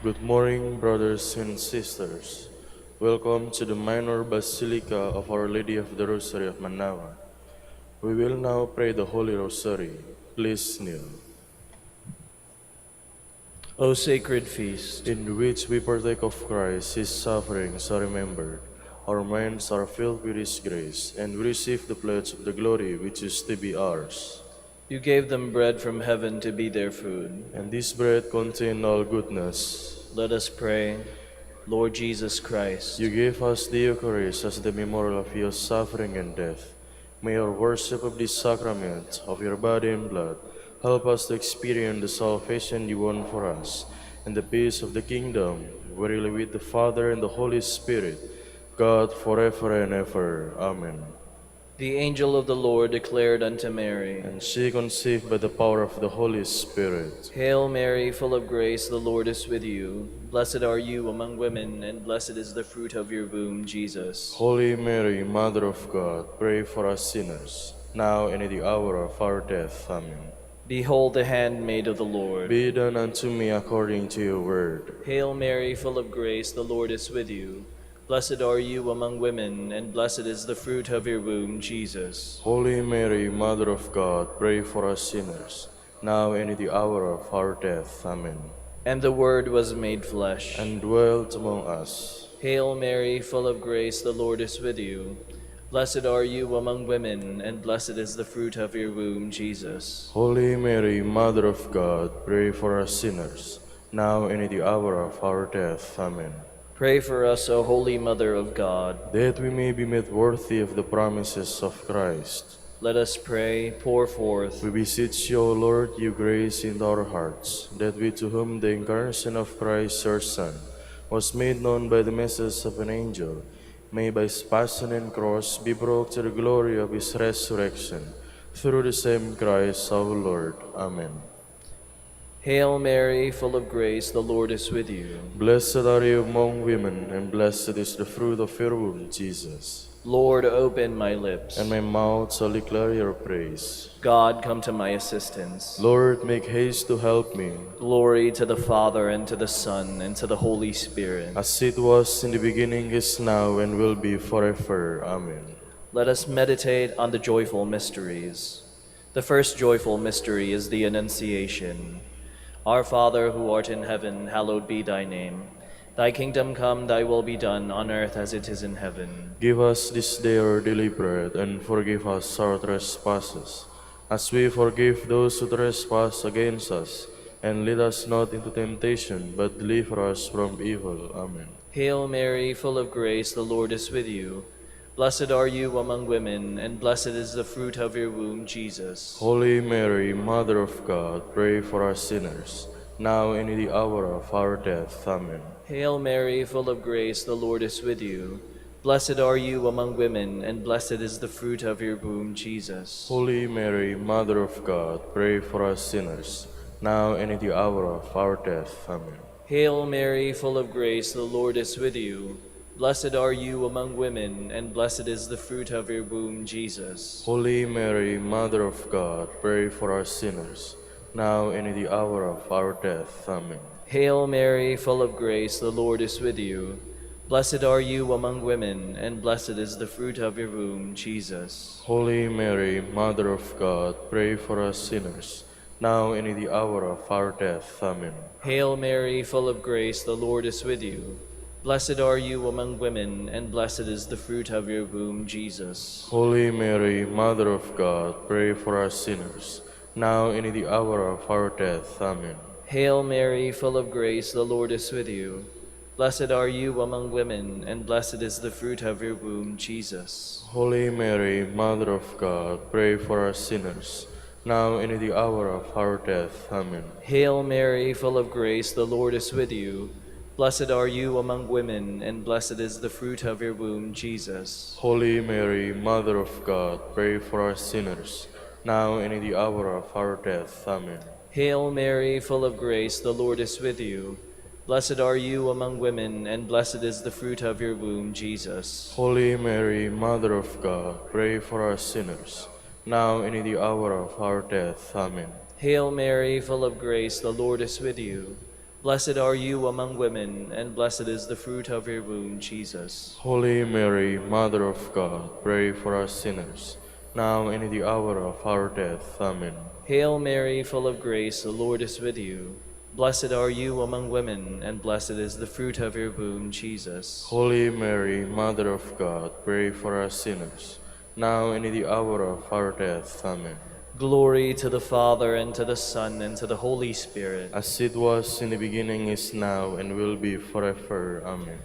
Good morning, brothers and sisters. Welcome to the minor basilica of Our Lady of the Rosary of Manaoag. We will now pray the Holy Rosary. Please kneel. O sacred feast, In which we partake of Christ, His sufferings are remembered. Our minds are filled with His grace, and we receive the pledge of the glory which is to be ours. you gave them bread from heaven to be their food. And this bread contains all goodness. Let us pray. Lord Jesus Christ, You gave us the Eucharist as the memorial of your suffering and death. May our worship of this sacrament of your body and blood help us to experience the salvation you won for us and the peace of the kingdom, where you live with the Father and the Holy Spirit, God forever and ever. Amen. the angel of the Lord declared unto Mary, And she conceived by the power of the Holy Spirit. Hail Mary, full of grace, the Lord is with you. Blessed are you among women, and blessed is the fruit of your womb, Jesus. Holy Mary, Mother of God, pray for us sinners, now and at the hour of our death. Amen. Behold the handmaid of the Lord. Be done unto me according to your word. Hail Mary, full of grace, the Lord is with you. Blessed are you among women, and blessed is the fruit of your womb, Jesus. Holy Mary, Mother of God, pray for us sinners, now and at the hour of our death. Amen. And the Word was made flesh. And dwelt among us. Hail Mary, full of grace, the Lord is with you. Blessed are you among women, and blessed is the fruit of your womb, Jesus. Holy Mary, Mother of God, pray for us sinners, now and at the hour of our death. Amen. Pray for us, O Holy Mother of God. That we may be made worthy of the promises of Christ. Let us pray. Pour forth. We beseech you, O Lord, you grace in our hearts, that we to whom the incarnation of Christ, your Son, was made known by the message of an angel, may by his passion and cross be brought to the glory of his resurrection, through the same Christ our Lord. Amen. Hail Mary, full of grace, the Lord is with you. Blessed are you among women, and blessed is the fruit of your womb, Jesus. Lord, open my lips, And my mouth shall declare your praise. God, come to my assistance. Lord, make haste to help me. Glory to the Father, and to the Son, and to the Holy Spirit. As it was in the beginning, is now, and will be forever. Amen. Let us meditate on the joyful mysteries. The first joyful mystery is the Annunciation. Our Father, who art in heaven, hallowed be thy name. Thy kingdom come, thy will be done, on earth as it is in heaven. Give us this day our daily bread, and forgive us our trespasses, as we forgive those who trespass against us. And lead us not into temptation, but deliver us from evil. Amen. Hail Mary, full of grace, the Lord is with you. Blessed are you among women, and blessed is the fruit of your womb, Jesus. Holy Mary, Mother of God, pray for us sinners, now and in the hour of our death. Amen. Hail Mary, full of grace, the Lord is with you. Blessed are you among women, and blessed is the fruit of your womb, Jesus. Holy Mary, Mother of God, pray for us sinners, now and in the hour of our death. Amen. Hail Mary, full of grace, the Lord is with you. Blessed are you among women, and blessed is the fruit of your womb, Jesus. Holy Mary, Mother of God, pray for us sinners, now and in the hour of our death. Amen. Hail Mary, full of grace, the Lord is with you. Blessed are you among women, and blessed is the fruit of your womb, Jesus. Holy Mary, Mother of God, pray for us sinners, now and in the hour of our death. Amen. Hail Mary, full of grace, the Lord is with you. Blessed are you among women, and blessed is the fruit of your womb, Jesus. Holy Mary, Mother of God, pray for us sinners, now and in the hour of our death. Amen. Hail Mary, full of grace, the Lord is with you. Blessed are you among women, and blessed is the fruit of your womb, Jesus. Holy Mary, Mother of God, pray for us sinners, now and in the hour of our death. Amen. Hail Mary, full of grace, the Lord is with you. Blessed are you among women, and blessed is the fruit of your womb, Jesus. Holy Mary, Mother of God, pray for us sinners, now and in the hour of our death. Amen. Hail Mary, full of grace, the Lord is with you. Blessed are you among women, and blessed is the fruit of your womb, Jesus. Holy Mary, Mother of God, pray for us sinners, now and in the hour of our death. Amen. Hail Mary, full of grace, the Lord is with you. Blessed are you among women, and blessed is the fruit of your womb, Jesus. Holy Mary, Mother of God, pray for us sinners, now and in the hour of our death. Amen. Hail Mary, full of grace, the Lord is with you. Blessed are you among women, and blessed is the fruit of your womb, Jesus. Holy Mary, Mother of God, pray for us sinners, now and in the hour of our death. Amen. Glory to the Father, and to the Son, and to the Holy Spirit. As it was in the beginning, is now, and will be forever. Amen.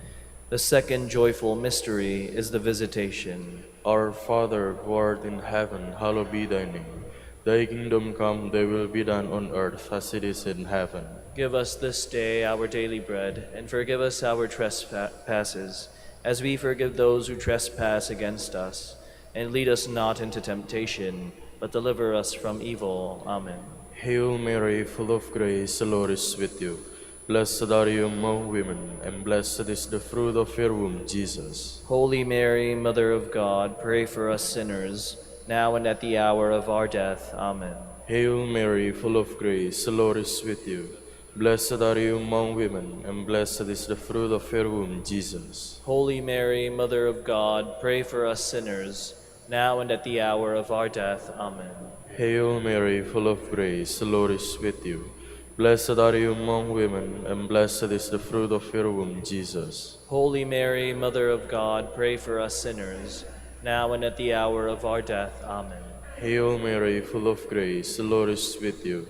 The second joyful mystery is the Visitation. Our Father, who art in heaven, hallowed be thy name. Thy kingdom come, thy will be done on earth as it is in heaven. Give us this day our daily bread, and forgive us our trespasses, as we forgive those who trespass against us. And lead us not into temptation, but deliver us from evil. Amen. Hail Mary, full of grace, the Lord is with you. Blessed are you among women, and blessed is the fruit of your womb, Jesus. Holy Mary, Mother of God, pray for us sinners, now and at the hour of our death. Amen. Hail Mary, full of grace, the Lord is with you. Blessed are you among women, and blessed is the fruit of your womb, Jesus. Holy Mary, Mother of God, pray for us sinners, now and at the hour of our death. Amen. Hail Mary, full of grace, the Lord is with you. Blessed are you among women, and blessed is the fruit of your womb, Jesus. Holy Mary, Mother of God, pray for us sinners, now and at the hour of our death. Amen. Hail Mary, full of grace, the Lord is with you.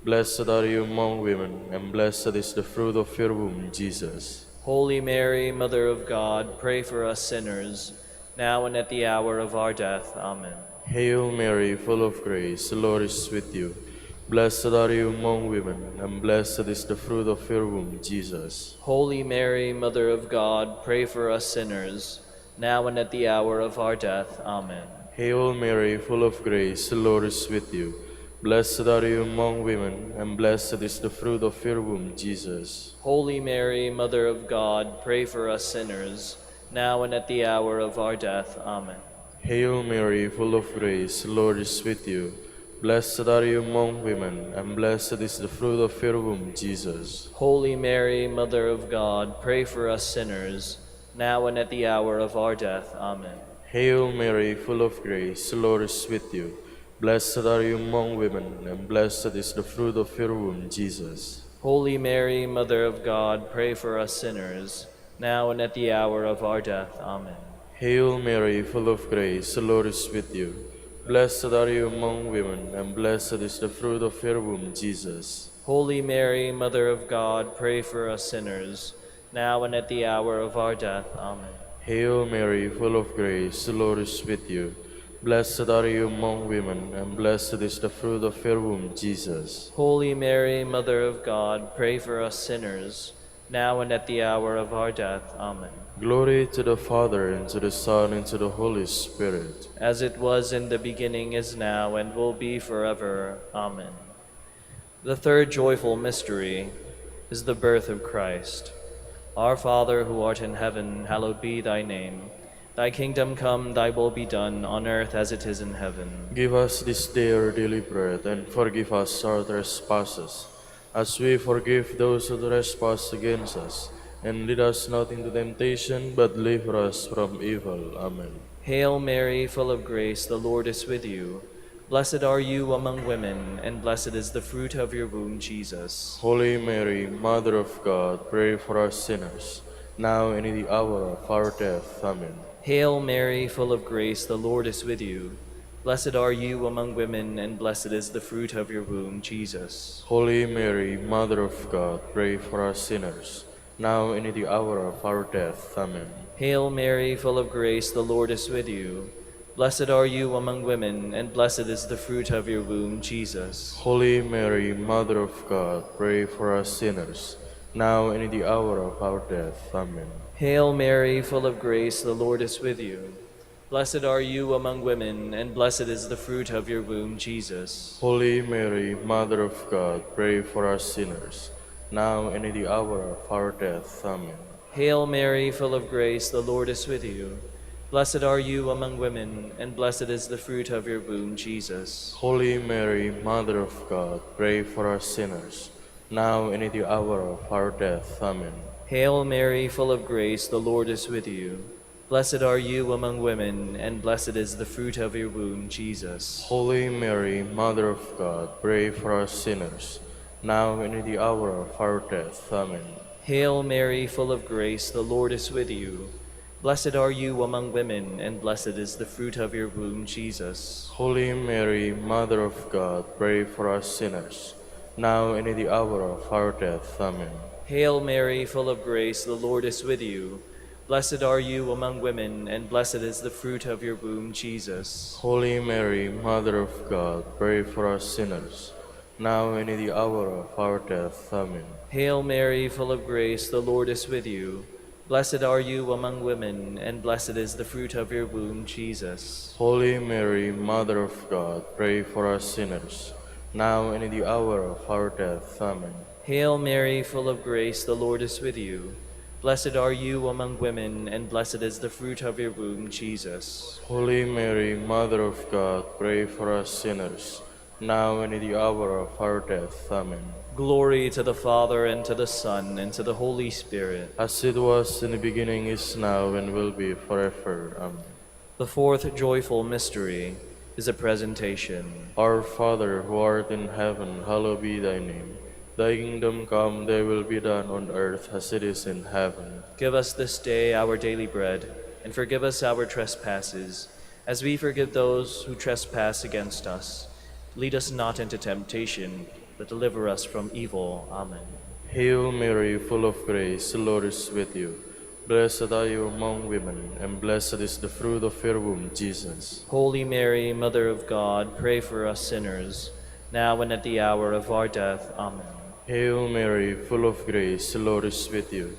Blessed are you among women, and blessed is the fruit of your womb, Jesus. Holy Mary, Mother of God, pray for us sinners, now and at the hour of our death. Amen. Hail Mary, full of grace, the Lord is with you. Blessed are you among women, and blessed is the fruit of your womb, Jesus. Holy Mary, Mother of God, pray for us sinners, now and at the hour of our death. Amen. Hail Mary, full of grace, the Lord is with you. Blessed are you among women, and blessed is the fruit of your womb, Jesus. Holy Mary, Mother of God, pray for us sinners, now and at the hour of our death. Amen. Hail Mary, full of grace, the Lord is with you. Blessed are you among women, and blessed is the fruit of your womb, Jesus. Holy Mary, Mother of God, pray for us sinners, now and at the hour of our death. Amen. Hail Mary, full of grace, the Lord is with you. Blessed are you among women, and blessed is the fruit of your womb, Jesus. Holy Mary, Mother of God, pray for us sinners, now and at the hour of our death. Amen. Hail Mary, full of grace, the Lord is with you. Blessed are you among women, and blessed is the fruit of your womb, Jesus. Holy Mary, Mother of God, pray for us sinners, now and at the hour of our death. Amen. Hail Mary, full of grace, the Lord is with you. Blessed are you among women, and blessed is the fruit of your womb, Jesus. Holy Mary, Mother of God, pray for us sinners, now and at the hour of our death. Amen. Glory to the Father, and to the Son, and to the Holy Spirit. As it was in the beginning, is now, and will be forever. Amen. The third joyful mystery is the birth of Christ. Our Father, who art in heaven, hallowed be thy name. Thy kingdom come, thy will be done, on earth as it is in heaven. Give us this day our daily bread, and forgive us our trespasses, as we forgive those who trespass against us. And lead us not into temptation, but deliver us from evil. Amen. Hail Mary, full of grace, the Lord is with you. Blessed are you among women, and blessed is the fruit of your womb, Jesus. Holy Mary, Mother of God, pray for us sinners, now and in the hour of our death. Amen. Hail Mary, full of grace, the Lord is with you. Blessed are you among women, and blessed is the fruit of your womb, Jesus. Holy Mary, Mother of God, pray for us sinners, now and in the hour of our death. Amen. Hail Mary, full of grace, the Lord is with you. Blessed are you among women, and blessed is the fruit of your womb, Jesus. Holy Mary, Mother of God, pray for us sinners, now and in the hour of our death. Amen. Hail Mary, full of grace, the Lord is with you. Blessed are you among women, and blessed is the fruit of your womb, Jesus. Holy Mary, Mother of God, pray for us sinners, now and in the hour of our death. Amen. Hail Mary, full of grace, the Lord is with you. Blessed are you among women, and blessed is the fruit of your womb, Jesus. Holy Mary, Mother of God, pray for us sinners, now and at the hour of our death. Amen. Hail Mary, full of grace, the Lord is with you. Blessed are you among women, and blessed is the fruit of your womb, Jesus. Holy Mary, Mother of God, pray for us sinners, now and at the hour of our death. Amen. Hail Mary, full of grace, the Lord is with you. Blessed are you among women, and blessed is the fruit of your womb, Jesus. Holy Mary, Mother of God, pray for us sinners, now and at the hour of our death. Amen. Hail Mary, full of grace, the Lord is with you. Blessed are you among women, and blessed is the fruit of your womb, Jesus. Holy Mary, Mother of God, pray for us sinners, now and at the hour of our death. Amen. Hail Mary, full of grace, the Lord is with you. Blessed are you among women, and blessed is the fruit of your womb, Jesus. Holy Mary, Mother of God, pray for us sinners, now and at the hour of our death. Amen. Hail Mary, full of grace, the Lord is with you. Blessed are you among women, and blessed is the fruit of your womb, Jesus. Holy Mary, Mother of God, pray for us sinners, now and at the hour of our death. Amen. Glory to the Father, and to the Son, and to the Holy Spirit. As it was in the beginning, is now, and will be forever. Amen. The fourth joyful mystery is a presentation. Our Father, who art in heaven, hallowed be thy name. Thy kingdom come, thy will be done on earth as it is in heaven. Give us this day our daily bread, and forgive us our trespasses, as we forgive those who trespass against us. Lead us not into temptation, but deliver us from evil. Amen. Hail Mary, full of grace, the Lord is with you. Blessed are you among women, and blessed is the fruit of your womb, Jesus. Holy Mary, Mother of God, pray for us sinners, now and at the hour of our death. Amen. Hail Mary, full of grace, the Lord is with you.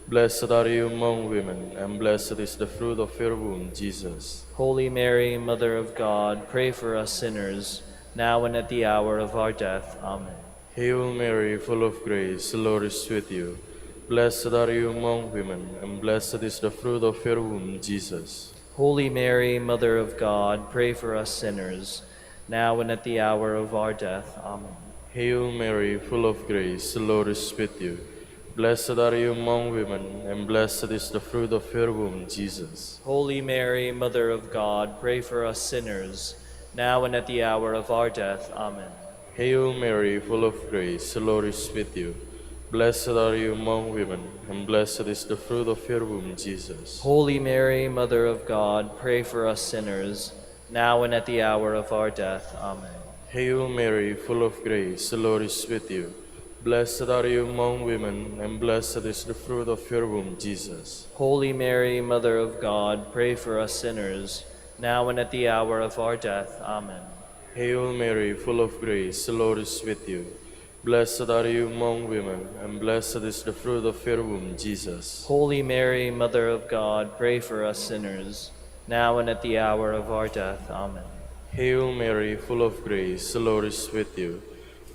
Blessed are you among women, and blessed is the fruit of your womb, Jesus. Holy Mary, Mother of God, pray for us sinners, now and at the hour of our death. Amen. Hail Mary, full of grace, the Lord is with you. Blessed are you among women, and blessed is the fruit of your womb, Jesus. Holy Mary, Mother of God, pray for us sinners, now and at the hour of our death. Amen. Hail Mary, full of grace, the Lord is with you. Blessed are you among women, and blessed is the fruit of your womb, Jesus. Holy Mary, Mother of God, pray for us sinners, now and at the hour of our death. Amen. Hail Mary, full of grace, the Lord is with you. Blessed are you among women, and blessed is the fruit of your womb, Jesus. Holy Mary, Mother of God, pray for us sinners, now and at the hour of our death. Amen. Hail Mary, full of grace, the Lord is with you. Blessed are you among women, and blessed is the fruit of your womb, Jesus. Holy Mary, Mother of God, pray for us sinners, now and at the hour of our death. Amen. Hail Mary, full of grace, the Lord is with you. Blessed are you among women, and blessed is the fruit of your womb, Jesus. Holy Mary, Mother of God, pray for us sinners, now and at the hour of our death. Amen. Hail Mary, full of grace, the Lord is with you.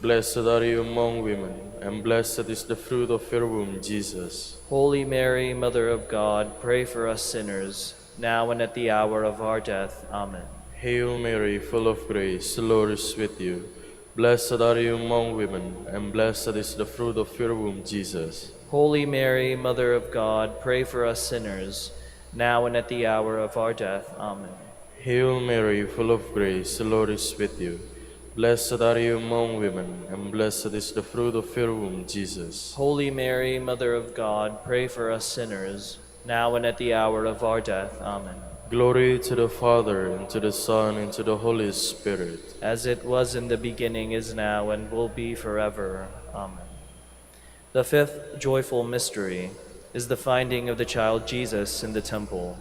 Blessed are you among women, and blessed is the fruit of your womb, Jesus. Holy Mary, Mother of God, pray for us sinners, now and at the hour of our death. Amen. Hail Mary, full of grace, the Lord is with you. Blessed are you among women, and blessed is the fruit of your womb, Jesus. Holy Mary, Mother of God, pray for us sinners, now and at the hour of our death. Amen. Hail Mary, full of grace, the Lord is with you. Blessed are you among women, and blessed is the fruit of your womb, Jesus. Holy Mary, Mother of God, pray for us sinners, now and at the hour of our death. Amen. Glory to the Father, and to the Son, and to the Holy Spirit. As it was in the beginning, is now, and will be forever. Amen. The fifth joyful mystery is the finding of the child Jesus in the temple.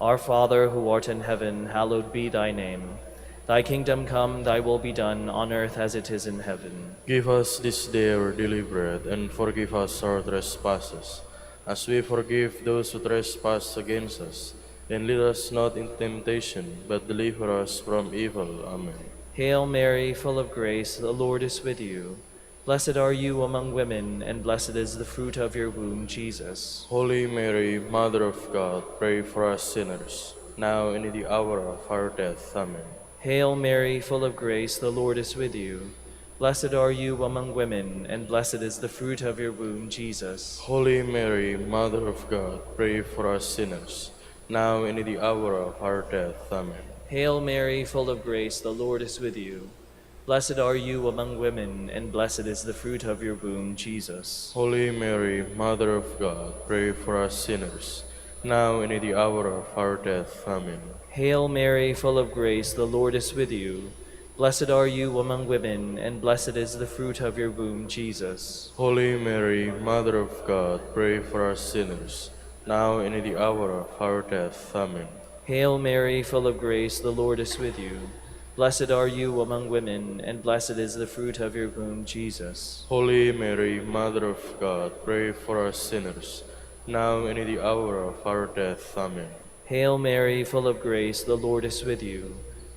Our Father, who art in heaven, hallowed be thy name. Thy kingdom come, thy will be done, on earth as it is in heaven. Give us this day our daily bread, and forgive us our trespasses, as we forgive those who trespass against us. And lead us not into temptation, but deliver us from evil. Amen. Hail Mary, full of grace, the Lord is with you. Blessed are you among women, and blessed is the fruit of your womb, Jesus. Holy Mary, Mother of God, pray for us sinners, now and in the hour of our death. Amen. Hail Mary, full of grace, the Lord is with you. Blessed are you among women, and blessed is the fruit of your womb, Jesus. Holy Mary, Mother of God, pray for us sinners, now and in the hour of our death. Amen. Hail Mary, full of grace, the Lord is with you. Blessed are you among women, and blessed is the fruit of your womb, Jesus. Holy Mary, Mother of God, pray for us sinners, now and in the hour of our death. Amen. Hail Mary, full of grace, the Lord is with you. Blessed are you among women, and blessed is the fruit of your womb, Jesus. Holy Mary, Mother of God, pray for us sinners, now and in the hour of our death. Amen. Hail Mary, full of grace, the Lord is with you. Blessed are you among women, and blessed is the fruit of your womb, Jesus. Holy Mary, Mother of God, pray for us sinners, now and in the hour of our death. Amen. Hail Mary, full of grace, the Lord is with you.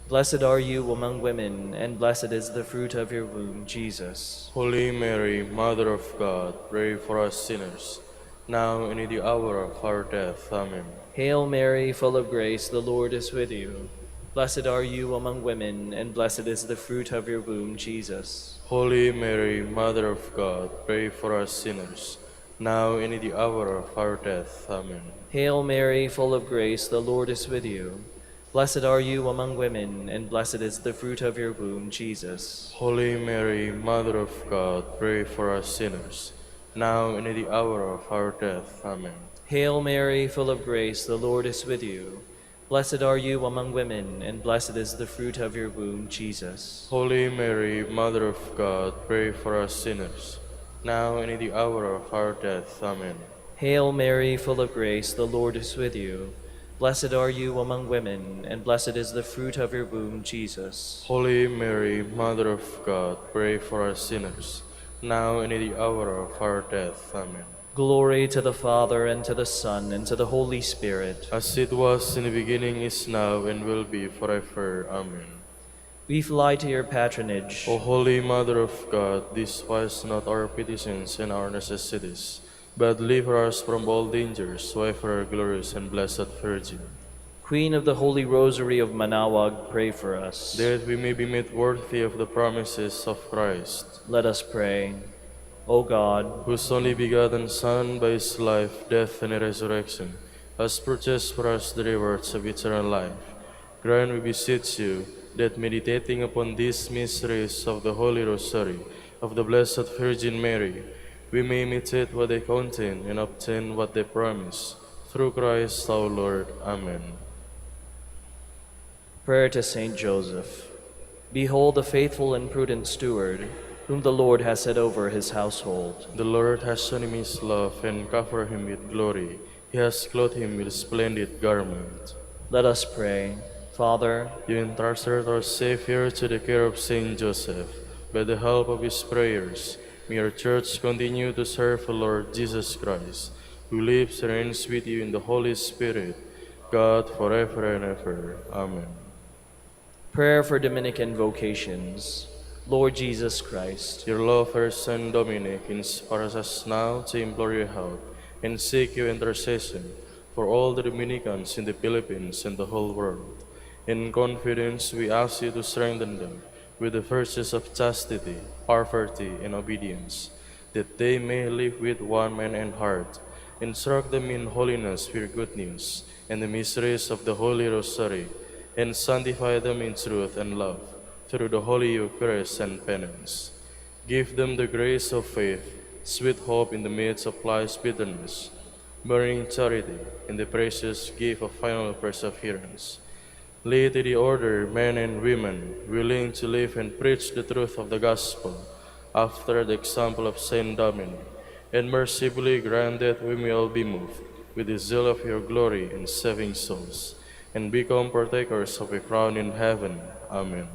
Blessed are you among women, and blessed is the fruit of your womb, Jesus. Holy Mary, Mother of God, pray for us sinners, now and in the hour of our death. Amen. Hail Mary, full of grace, the Lord is with you. Blessed are you among women, and blessed is the fruit of your womb, Jesus. Holy Mary, Mother of God, pray for us sinners, now and in the hour of our death. Amen. Hail Mary, full of grace, the Lord is with you. Blessed are you among women, and blessed is the fruit of your womb, Jesus. Holy Mary, Mother of God, pray for us sinners, now and in the hour of our death. Amen. Hail Mary, full of grace, the Lord is with you. Blessed are you among women, and blessed is the fruit of your womb, Jesus. Holy Mary, Mother of God, pray for us sinners, now and in the hour of our death. Amen. Hail Mary, full of grace, the Lord is with you. Blessed are you among women, and blessed is the fruit of your womb, Jesus. Holy Mary, Mother of God, pray for us sinners, now and in the hour of our death. Amen. Glory to the Father, and to the Son, and to the Holy Spirit. As it was in the beginning, is now, and will be forever. Amen. We fly to your patronage. O Holy Mother of God, despise not our petitions and our necessities, but deliver us from all dangers, O ever glorious and blessed Virgin. Queen of the Holy Rosary of Manaoag, pray for us. That we may be made worthy of the promises of Christ, Let us pray. O God, whose only begotten Son, by his life, death, and resurrection, has purchased for us the rewards of eternal life, grant, we beseech you, that meditating upon these mysteries of the Holy Rosary of the Blessed Virgin Mary, we may imitate what they contain and obtain what they promise. Through Christ our Lord. Amen. prayer to Saint Joseph. Behold the faithful and prudent steward, whom the Lord has set over his household. The Lord has shown him his love and covered him with glory. He has clothed him with a splendid garment. Let us pray. Father, You entrusted our Savior to the care of Saint Joseph. By the help of his prayers, may your church continue to serve the Lord Jesus Christ, who lives and reigns with you in the Holy Spirit, God, forever and ever. Amen. prayer for Dominican vocations. Lord Jesus Christ, Your lover, Saint Dominic, inspires us now to implore your help and seek your intercession for all the Dominicans in the Philippines and the whole world. In confidence, we ask you to strengthen them with the virtues of chastity, poverty, and obedience, that they may live with one mind and heart. Instruct them in holiness with good news and the mysteries of the Holy Rosary, and sanctify them in truth and love through the Holy Eucharist and penance. Give them the grace of faith, sweet hope in the midst of life's bitterness, burning charity, and the precious gift of final perseverance. Lead to the order men and women willing to live and preach the truth of the gospel after the example of Saint Dominic, and mercifully grant that we may all be moved with the zeal of your glory in saving souls, and become partakers of a crown in heaven. Amen.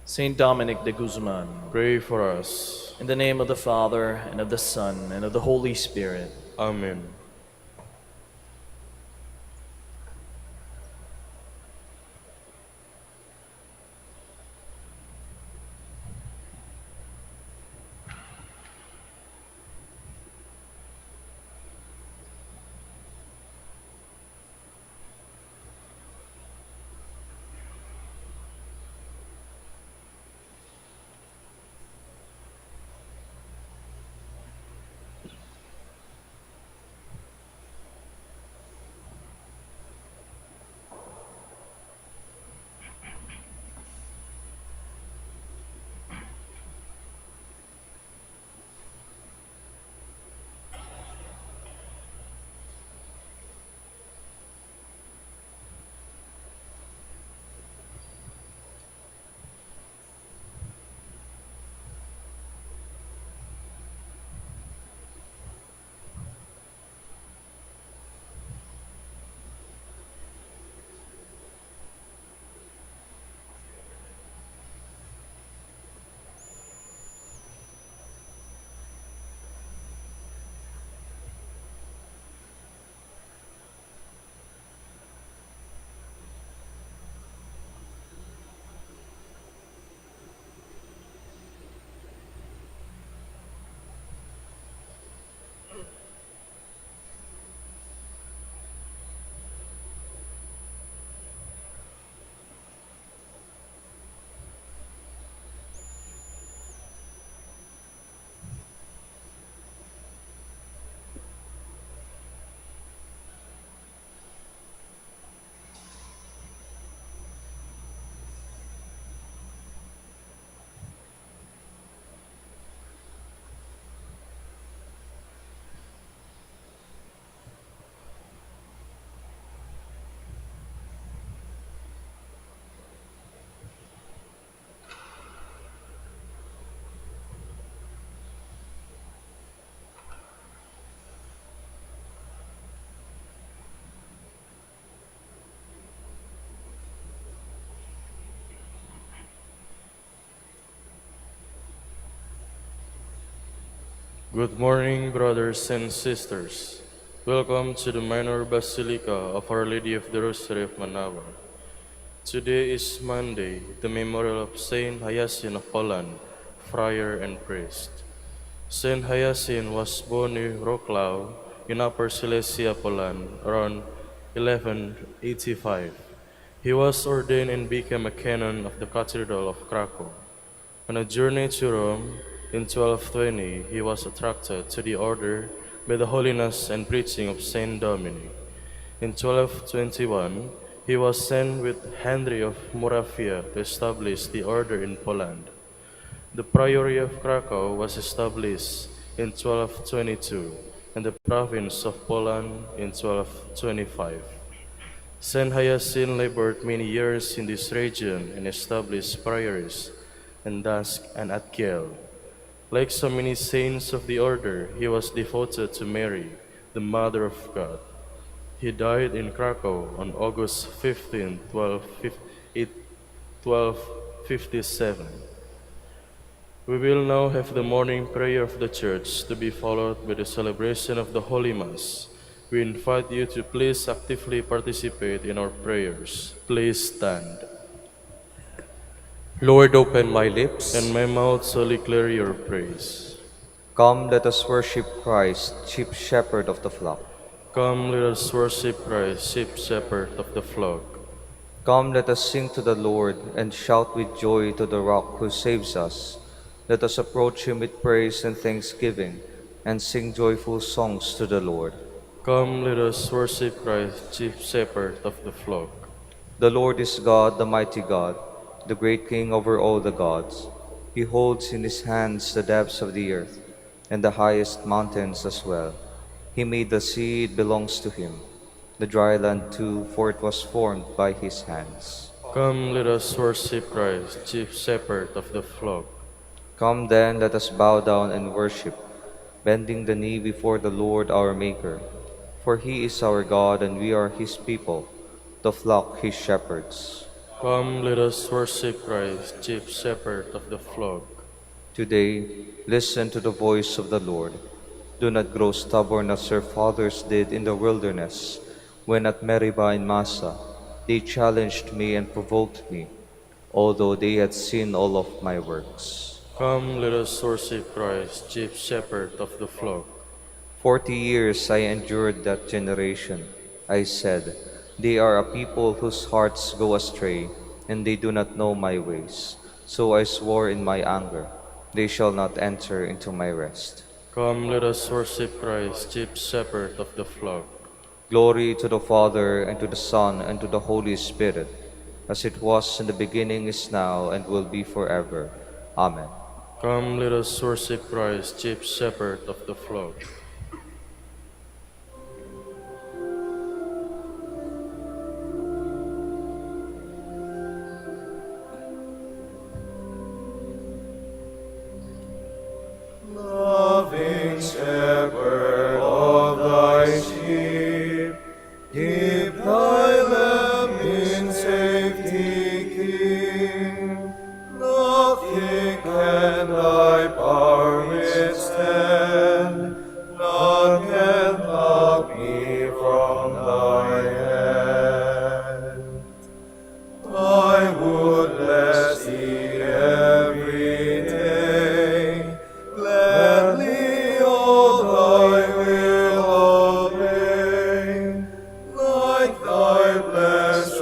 Saint Dominic de Guzman, Pray for us. in the name of the Father, and of the Son, and of the Holy Spirit. Amen. Good morning, brothers and sisters. Welcome to the Minor Basilica of Our Lady of the Rosary of Manaoag. Today is Monday, the memorial of Saint Hyacinth of Poland, friar and priest. Saint Hyacinth was born in Wrocław in Upper Silesia, Poland, around 1185. He was ordained and became a canon of the Cathedral of Krakow. On a journey to Rome in 1220, he was attracted to the order by the holiness and preaching of Saint Dominic. In 1221, he was sent with Henry of Moravia to establish the order in Poland. The Priory of Krakow was established in 1222 and the province of Poland in 1225. Saint Hyacinth labored many years in this region and established priories in Dask and at Kiel. Like so many saints of the order, he was devoted to Mary, the Mother of God. He died in Krakow on August 15, 1257. We will now have the morning prayer of the Church to be followed by the celebration of the Holy Mass. We invite you to please actively participate in our prayers. Please stand. Lord, open my lips, And my mouth shall declare your praise. come, let us worship Christ, chief shepherd of the flock. Come, let us worship Christ, chief shepherd of the flock. Come, let us sing to the Lord, and shout with joy to the rock who saves us. Let us approach him with praise and thanksgiving, and sing joyful songs to the Lord. Come, let us worship Christ, chief shepherd of the flock. The Lord is God, the mighty God, the great King over all the gods. He holds in his hands the depths of the earth, and the highest mountains as well. He made the sea, it belongs to him, the dry land too, for it was formed by his hands. Come, let us worship Christ, chief shepherd of the flock. Come then, let us bow down and worship, bending the knee before the Lord our Maker. For he is our God, and we are his people, the flock his shepherds. Come, let us worship Christ, chief shepherd of the flock. Today, listen to the voice of the Lord. Do not grow stubborn as your fathers did in the wilderness, when at Meribah in Massa they challenged me and provoked me, although they had seen all of my works. Come, let us worship Christ, chief shepherd of the flock. 40 years I endured that generation. I said, they are a people whose hearts go astray, and they do not know my ways. So I swore in my anger, they shall not enter into my rest. Come, let us worship Christ, chief shepherd of the flock. Glory to the Father, and to the Son, and to the Holy Spirit, as it was in the beginning, is now, and will be forever. Amen. Come, let us worship Christ, chief shepherd of the flock. Loving shepherd of thy sheep, keep thy lamb in safety keep. Nothing can thy power withstand, none can pluck me from thy hand. I would bless thee every day, gladly all thy will obey, like thy blessed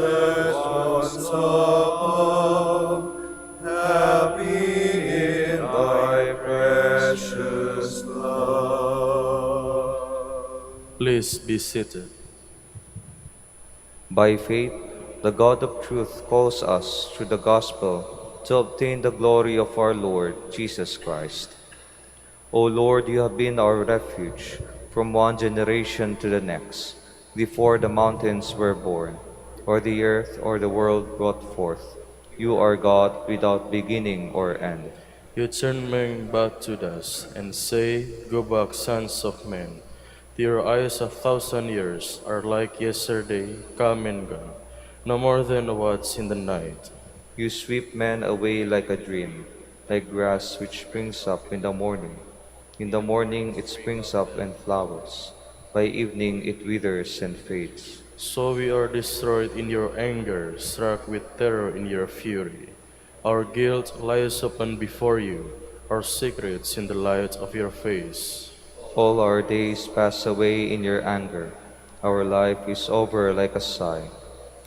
ones above, happy in thy precious love. Please be seated. By faith, the God of truth calls us through the gospel to obtain the glory of our Lord Jesus Christ. O Lord, you have been our refuge from one generation to the next, before the mountains were born, or the earth or the world brought forth. You are God without beginning or end. You turn men back to dust, and say, Go back, sons of men. To your eyes 1,000 years are like yesterday, come and gone, no more than what's in the night. You sweep men away like a dream, like grass which springs up in the morning. In the morning it springs up and flowers. By evening it withers and fades. So we are destroyed in your anger, struck with terror in your fury. Our guilt lies open before you, our secrets in the light of your face. All our days pass away in your anger. Our life is over like a sigh.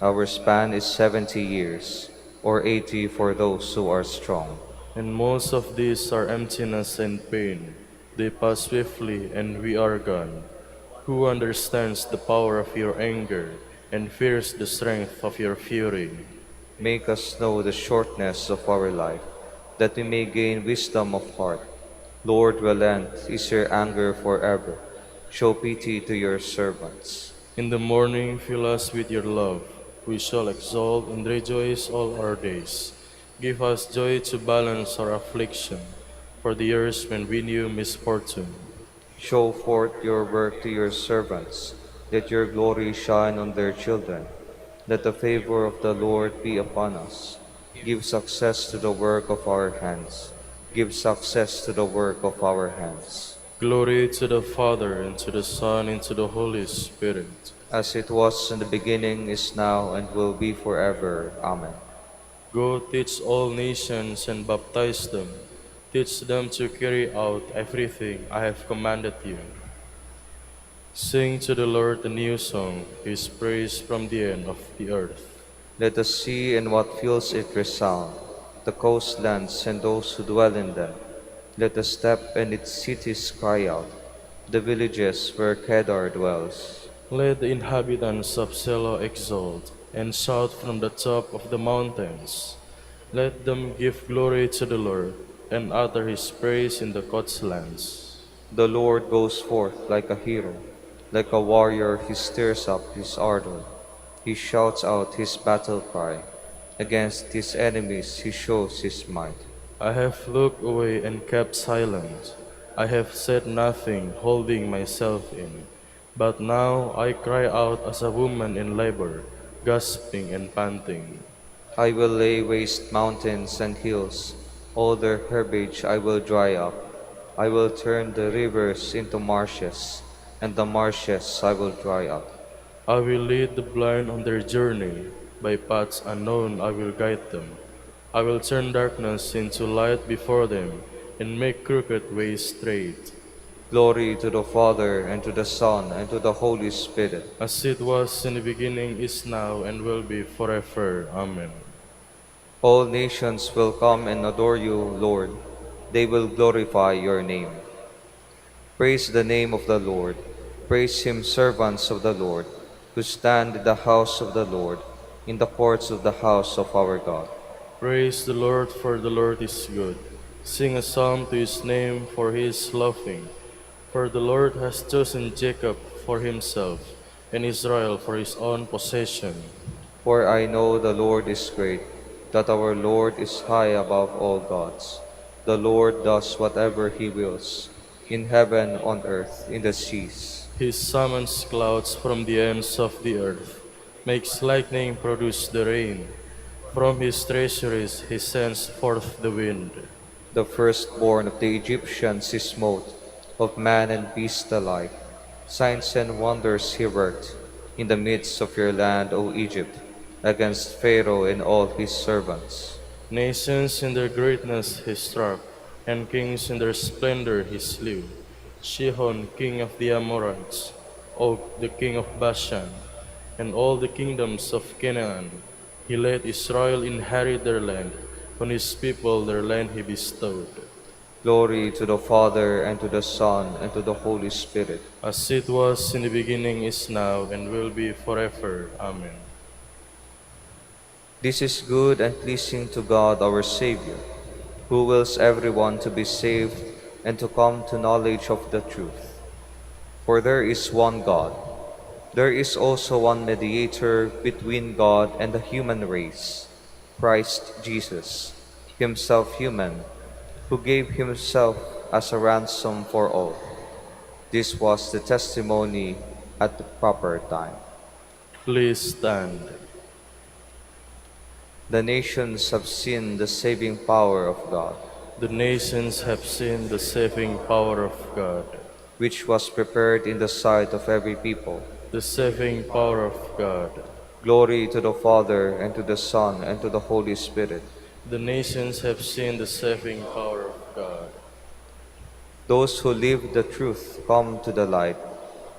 Our span is 70 years, or 80 for those who are strong. And most of these are emptiness and pain. They pass swiftly, and we are gone. Who understands the power of your anger and fears the strength of your fury? Make us know the shortness of our life, that we may gain wisdom of heart. Lord, relent, is your anger forever. Show pity to your servants. In the morning, fill us with your love. We shall exalt and rejoice all our days. Give us joy to balance our affliction, for the years when we knew misfortune. Show forth your work to your servants. Let your glory shine on their children. Let the favor of the Lord be upon us. Give success to the work of our hands. Give success to the work of our hands. Glory to the Father, and to the Son, and to the Holy Spirit. As it was in the beginning, is now, and will be forever. Amen. Go teach all nations and baptize them. Teach them to carry out everything I have commanded you. Sing to the Lord a new song, His praise from the end of the earth. Let the sea and what fills it resound, the coastlands and those who dwell in them. Let the steppe and its cities cry out, the villages where Kedar dwells. Let the inhabitants of Selah exult, and shout from the top of the mountains. Let them give glory to the Lord, and utter His praise in the coastlands. The Lord goes forth like a hero. Like a warrior, he stirs up his ardor. He shouts out his battle cry. Against his enemies he shows his might. I have looked away and kept silent. I have said nothing, holding myself in. But now I cry out as a woman in labor, gasping and panting. I will lay waste mountains and hills. All their herbage I will dry up. I will turn the rivers into marshes, and the marshes I will dry up. I will lead the blind on their journey. By paths unknown I will guide them. I will turn darkness into light before them, and make crooked ways straight. Glory to the Father, and to the Son, and to the Holy Spirit. As it was in the beginning, is now, and will be forever. Amen. All nations will come and adore you, Lord. They will glorify your name. Praise the name of the Lord. Praise him, servants of the Lord, who stand in the house of the Lord, in the courts of the house of our God. Praise the Lord, for the Lord is good. Sing a psalm to his name, for he is loving. For the Lord has chosen Jacob for himself, and Israel for his own possession. For I know the Lord is great, that our Lord is high above all gods. The Lord does whatever he wills, in heaven, on earth, in the seas. He summons clouds from the ends of the earth, makes lightning produce the rain. From his treasuries he sends forth the wind. The firstborn of the Egyptians he smote, of man and beast alike. Signs and wonders he worked in the midst of your land, O Egypt, against Pharaoh and all his servants. Nations in their greatness he struck, and kings in their splendor he slew. Sihon, king of the Amorites, Og, the king of Bashan, and all the kingdoms of Canaan. He let Israel inherit their land, on his people their land he bestowed. Glory to the Father, and to the Son, and to the Holy Spirit. As it was in the beginning, is now, and will be forever. Amen. This is good and pleasing to God our Savior, who wills everyone to be saved and to come to knowledge of the truth. For there is one God. There is also one mediator between God and the human race, Christ Jesus, himself human, who gave himself as a ransom for all. This was the testimony at the proper time. Please stand. The nations have seen the saving power of God. The nations have seen the saving power of God. which was prepared in the sight of every people. The saving power of God. Glory to the Father, and to the Son, and to the Holy Spirit. The nations have seen the saving power of God. Those who live the truth come to the light,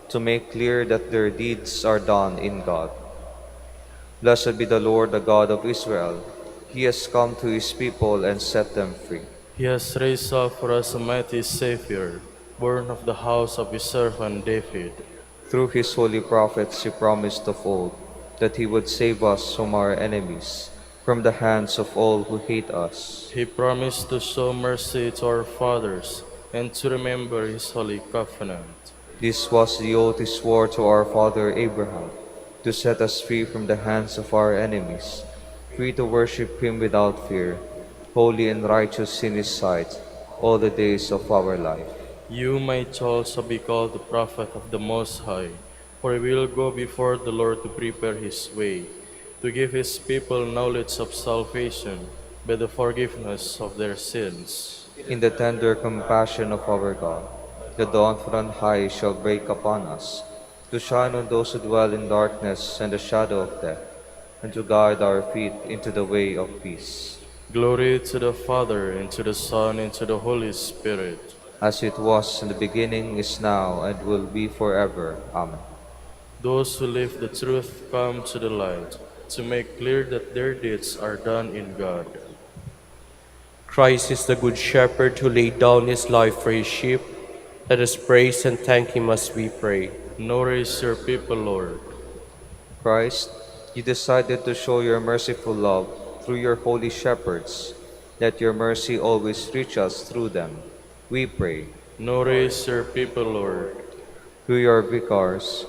to make clear that their deeds are done in God. Blessed be the Lord, the God of Israel. He has come to his people and set them free. He has raised up for us a mighty Savior, born of the house of his servant David. Through his holy prophets he promised of old that he would save us from our enemies, from the hands of all who hate us. He promised to show mercy to our fathers and to remember his holy covenant. This was the oath he swore to our father Abraham, to set us free from the hands of our enemies, free to worship him without fear, holy and righteous in his sight, all the days of our life. You might also be called the prophet of the Most High, for he will go before the Lord to prepare his way, to give his people knowledge of salvation by the forgiveness of their sins. In the tender compassion of our God, the dawn from on high shall break upon us, to shine on those who dwell in darkness and the shadow of death, and to guide our feet into the way of peace. Glory to the Father, and to the Son, and to the Holy Spirit. As it was in the beginning, is now, and will be forever. Amen. Those who live the truth come to the light, to make clear that their deeds are done in God. Christ is the good shepherd who laid down his life for his sheep. Let us praise and thank him as we pray. Nourish your people, Lord. Christ, you decided to show your merciful love through your holy shepherds. Let your mercy always reach us through them. We pray. Nourish your people, Lord. Through your vicars,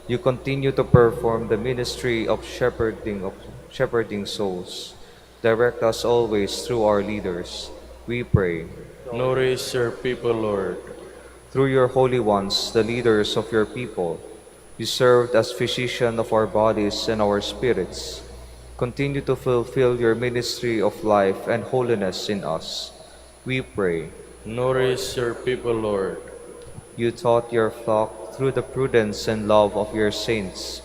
you continue to perform the ministry of shepherding souls. Direct us always through our leaders. We pray. Nourish your people, Lord. Through your holy ones, the leaders of your people, you served as physician of our bodies and our spirits. Continue to fulfill your ministry of life and holiness in us. We pray. Nourish your people, Lord. You taught your flock through the prudence and love of your saints.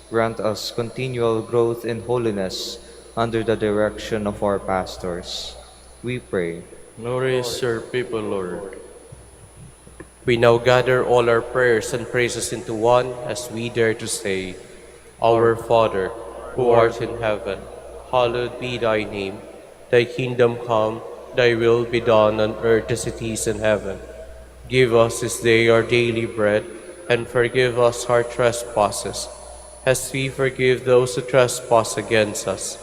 Grant us continual growth in holiness under the direction of our pastors. We pray. Nourish your people, Lord. We now gather all our prayers and praises into one as we dare to say, Our Father, who art in heaven, hallowed be thy name. Thy kingdom come, thy will be done on earth as it is in heaven. Give us this day our daily bread, and forgive us our trespasses, as we forgive those who trespass against us.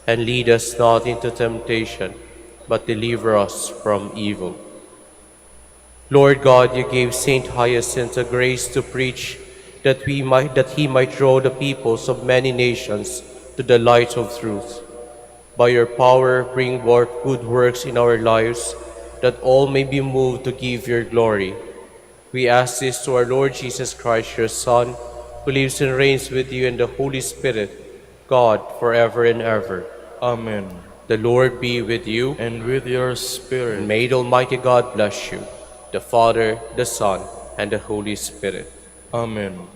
And lead us not into temptation, but deliver us from evil. Lord God, you gave Saint Hyacinth a grace to preach, that he might draw the peoples of many nations to the light of truth. By your power, bring forth good works in our lives, that all may be moved to give your glory. We ask this to our Lord Jesus Christ, your Son, who lives and reigns with you in the Holy Spirit, God, forever and ever. Amen. The Lord be with you, And with your spirit. and may the Almighty God bless you, the Father, the Son, and the Holy Spirit. Amen.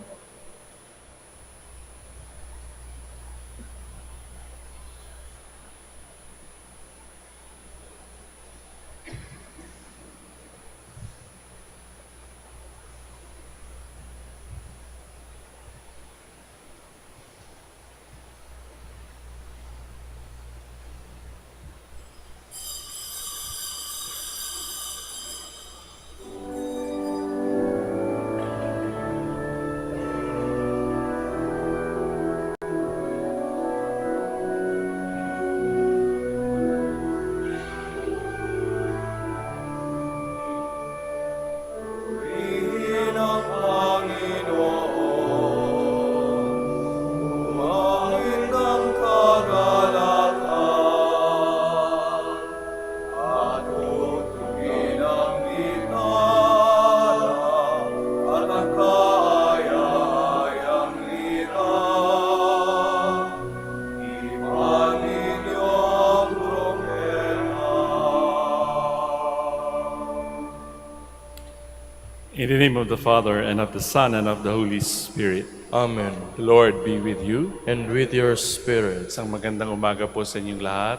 In the name of the Father, and of the Son, and of the Holy Spirit. Amen. The Lord be with you. And with your spirit. Isang magandang umaga po sa inyong lahat.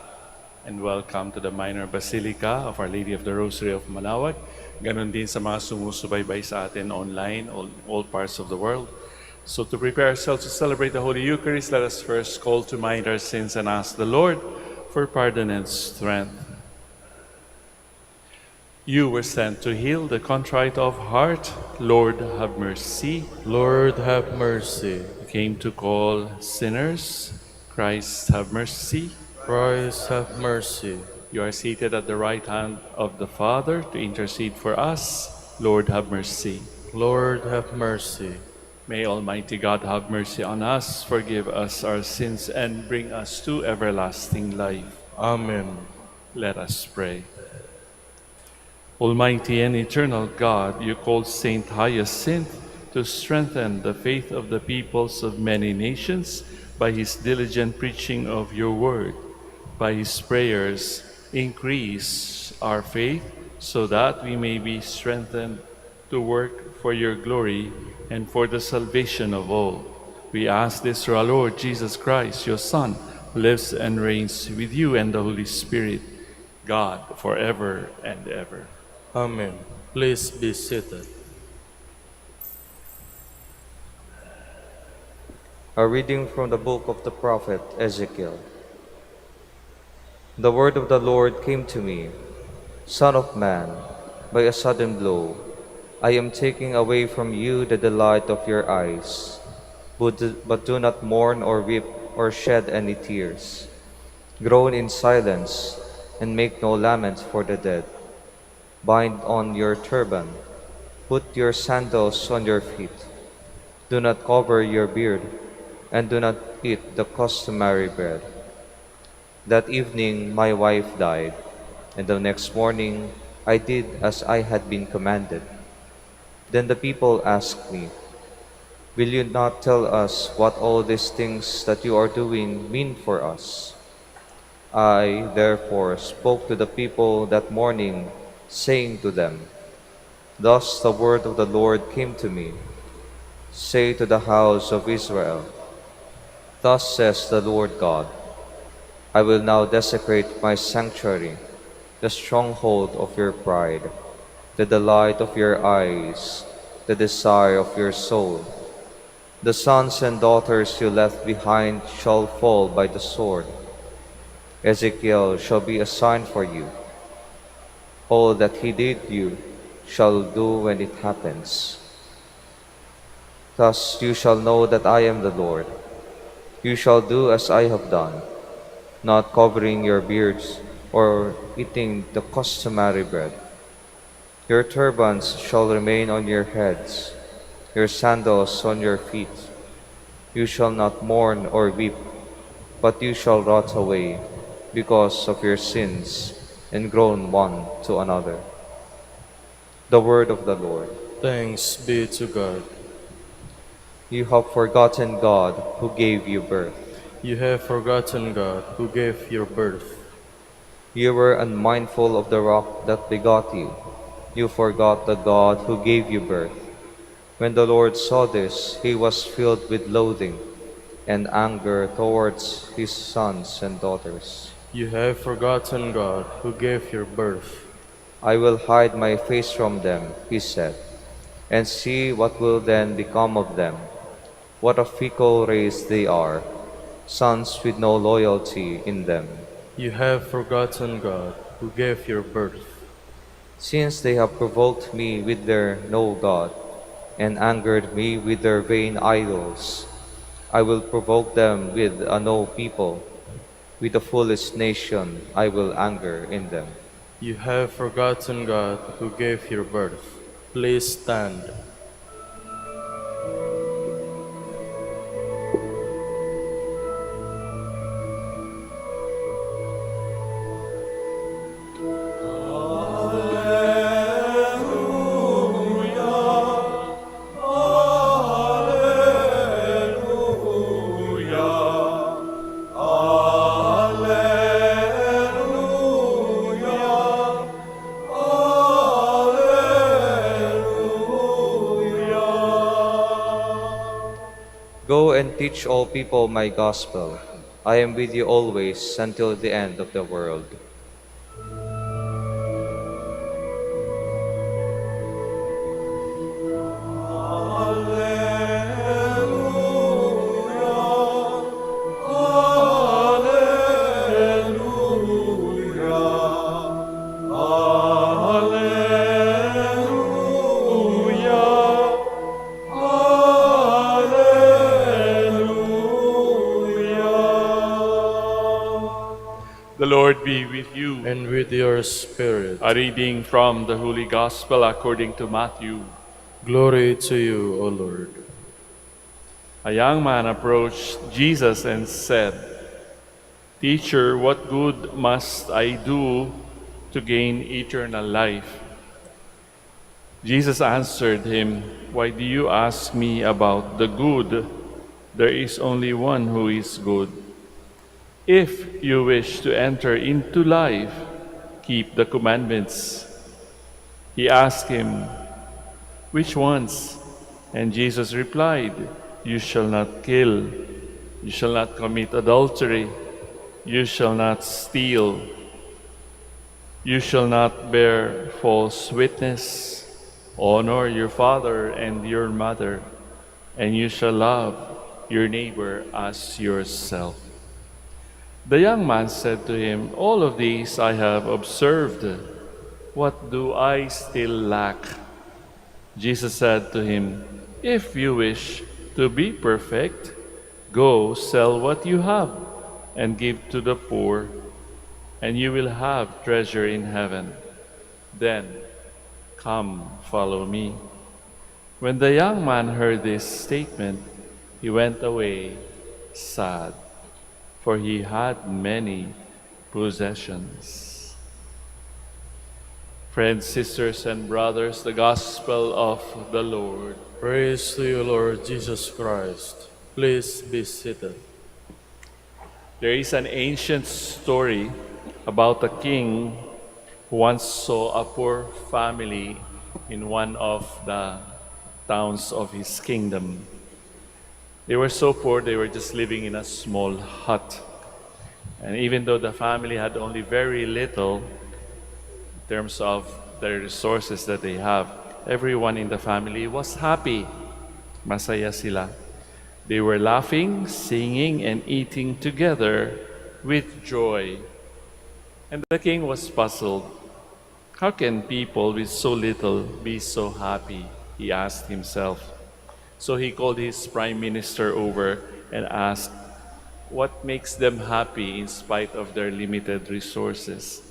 And welcome to the Minor Basilica of Our Lady of the Rosary of Manaoag. Ganon din sa mga sumusubaybay sa atin online, all parts of the world. So to prepare ourselves to celebrate the Holy Eucharist, let us first call to mind our sins and ask the Lord for pardon and strength. You were sent to heal the contrite of heart. Lord, have mercy. Lord, have mercy. You came to call sinners. Christ, have mercy. Christ, have mercy. You are seated at the right hand of the Father to intercede for us. Lord, have mercy. Lord, have mercy. May Almighty God have mercy on us, forgive us our sins, and bring us to everlasting life. Amen. Let us pray. Almighty and eternal God, you called Saint Hyacinth to strengthen the faith of the peoples of many nations by his diligent preaching of your word. By his prayers, increase our faith so that we may be strengthened to work for your glory and for the salvation of all. We ask this through our Lord Jesus Christ, your Son, who lives and reigns with you and the Holy Spirit, God, forever and ever. Amen. Please be seated. A reading from the book of the prophet Ezekiel. The word of the Lord came to me, Son of man, by a sudden blow, I am taking away from you the delight of your eyes, but do not mourn or weep or shed any tears. Groan in silence and make no lament for the dead. Bind on your turban, put your sandals on your feet. Do not cover your beard, and do not eat the customary bread. That evening my wife died, and the next morning I did as I had been commanded. Then the people asked me, Will you not tell us what all these things that you are doing mean for us? I therefore spoke to the people that morning, saying to them, Thus the word of the Lord came to me. Say to the house of Israel, Thus says the Lord God, I will now desecrate my sanctuary, the stronghold of your pride, the delight of your eyes, the desire of your soul. The sons and daughters you left behind shall fall by the sword. Ezekiel shall be a sign for you. All that he did you shall do when it happens. Thus you shall know that I am the Lord. You shall do as I have done, not covering your beards or eating the customary bread. Your turbans shall remain on your heads, your sandals on your feet. You shall not mourn or weep, but you shall rot away because of your sins and groan one to another. The word of the Lord. Thanks be to God. You have forgotten God who gave you birth. You have forgotten God who gave your birth. You were unmindful of the rock that begot you. You forgot the God who gave you birth. When the Lord saw this, he was filled with loathing and anger towards his sons and daughters. You have forgotten God who gave your birth. I will hide my face from them, he said, and see what will then become of them. What a fickle race they are, sons with no loyalty in them. You have forgotten God who gave your birth. Since they have provoked me with their no God, and angered me with their vain idols, I will provoke them with a no people. With a foolish nation I will anger in them. You have forgotten God who gave your birth. Please stand. Go and teach all people my gospel. I am with you always until the end of the world. The Lord be with you. And with your spirit. A reading from the Holy Gospel according to Matthew. Glory to you, O Lord. A young man approached Jesus and said, "Teacher, what good must I do to gain eternal life?" Jesus answered him, "Why do you ask me about the good? There is only one who is good. If you wish to enter into life, keep the commandments." He asked him, "Which ones?" And Jesus replied, "You shall not kill, you shall not commit adultery, you shall not steal, you shall not bear false witness, honor your father and your mother, and you shall love your neighbor as yourself." The young man said to him, "All of these I have observed. What do I still lack?" Jesus said to him, "If you wish to be perfect, go sell what you have and give to the poor, and you will have treasure in heaven. Then come, follow me." When the young man heard this statement, he went away sad, for he had many possessions. Friends, sisters, and brothers, the Gospel of the Lord. Praise to you, Lord Jesus Christ. Please be seated. There is an ancient story about a king who once saw a poor family in one of the towns of his kingdom. They were so poor, they were just living in a small hut. And even though the family had only very little in terms of the resources that they have, everyone in the family was happy. Masaya sila. They were laughing, singing, and eating together with joy. And the king was puzzled. How can people with so little be so happy? He asked himself. So he called his prime minister over and asked, what makes them happy in spite of their limited resources?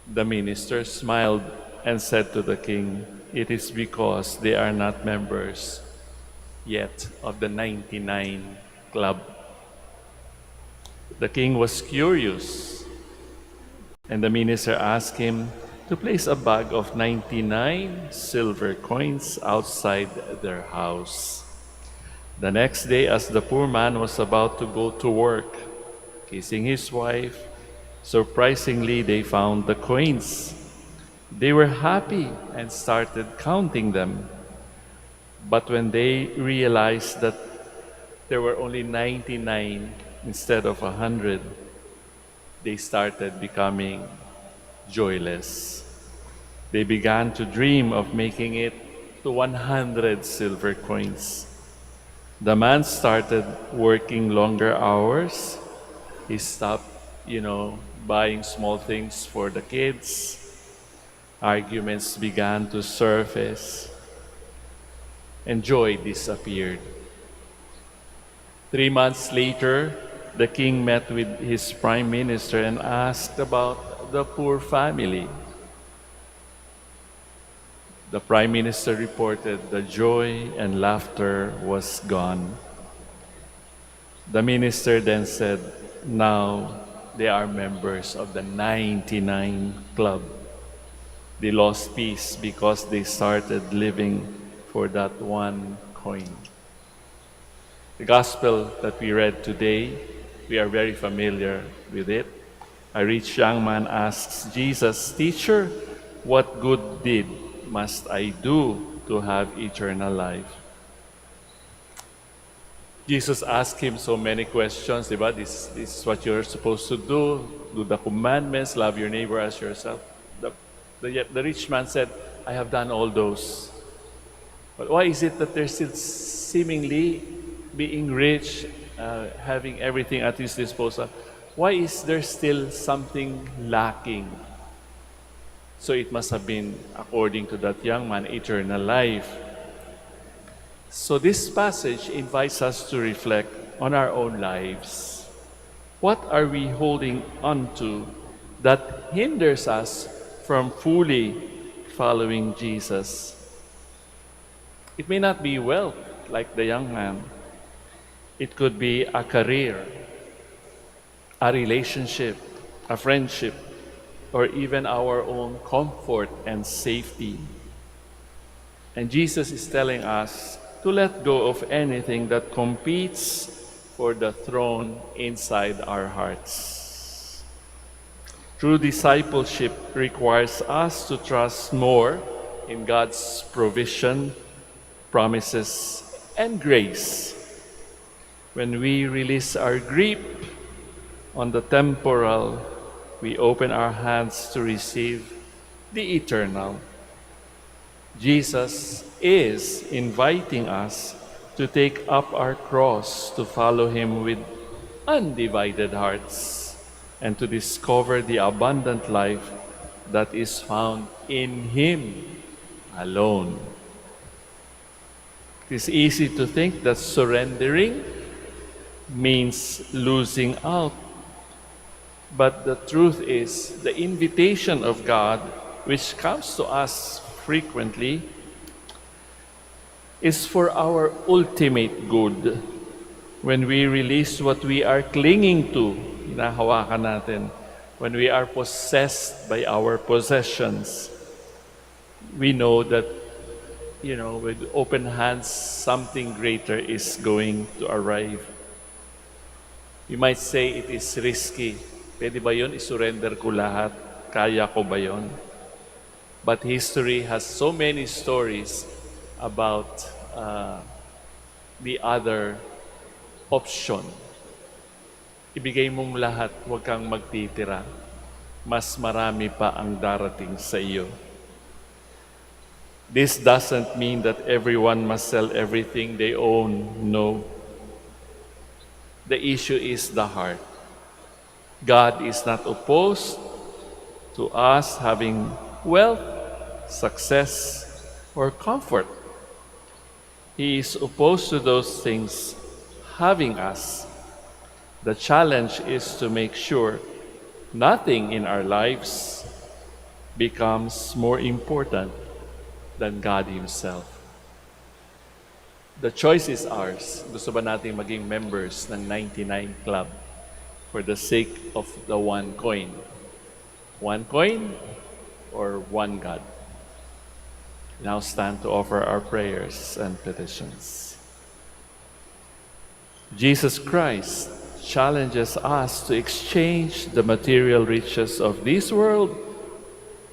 The minister smiled and said to the king, "It is because they are not members yet of the 99 Club." The king was curious, and the minister asked him to place a bag of 99 silver coins outside their house. The next day, as the poor man was about to go to work, kissing his wife, surprisingly they found the coins. They were happy and started counting them. But when they realized that there were only 99 instead of 100, they started becoming joyless. They began to dream of making it to 100 silver coins. The man started working longer hours. He stopped, buying small things for the kids. Arguments began to surface, and joy disappeared. 3 months later, the king met with his prime minister and asked about the poor family. The prime minister reported the joy and laughter was gone. The minister then said, now they are members of the 99 Club. They lost peace because they started living for that one coin. The gospel that we read today, we are very familiar with it. A rich young man asks Jesus, "Teacher, what good deed must I do to have eternal life?" Jesus asked him so many questions, di ba? This is what you're supposed to do the commandments, love your neighbor as yourself. The rich man said, I have done all those. But why is it that they're still seemingly being rich, having everything at his disposal? Why is there still something lacking? So it must have been, according to that young man, eternal life. So this passage invites us to reflect on our own lives. What are we holding on to that hinders us from fully following Jesus? It may not be wealth, like the young man. It could be a career, a relationship, a friendship, or even our own comfort and safety. And Jesus is telling us to let go of anything that competes for the throne inside our hearts. True discipleship requires us to trust more in God's provision, promises, and grace. When we release our grip on the temporal, we open our hands to receive the eternal. Jesus is inviting us to take up our cross to follow Him with undivided hearts and to discover the abundant life that is found in Him alone. It is easy to think that surrendering means losing out. But the truth is, the invitation of God, which comes to us frequently, is for our ultimate good. When we release what we are clinging to, hinahawakan natin, when we are possessed by our possessions, we know that, with open hands, something greater is going to arrive. You might say it is risky. Pwede ba yun? I-surrender ko lahat. Kaya ko ba yun? But history has so many stories about the other option. Ibigay mong lahat, huwag kang magtitira. Mas marami pa ang darating sa iyo. This doesn't mean that everyone must sell everything they own. No. The issue is the heart. God is not opposed to us having wealth, success, or comfort. He is opposed to those things having us. The challenge is to make sure nothing in our lives becomes more important than God Himself. The choice is ours. Gusto ba natin maging members ng 99 Club for the sake of the one coin? One coin or one God? Now stand to offer our prayers and petitions. Jesus Christ challenges us to exchange the material riches of this world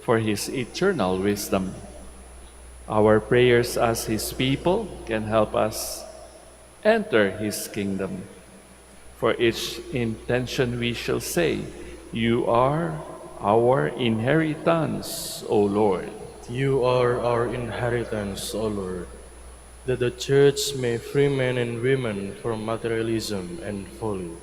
for His eternal wisdom. Our prayers as His people can help us enter His kingdom. For each intention we shall say, You are our inheritance, O Lord. You are our inheritance, O Lord, that the Church may free men and women from materialism and folly.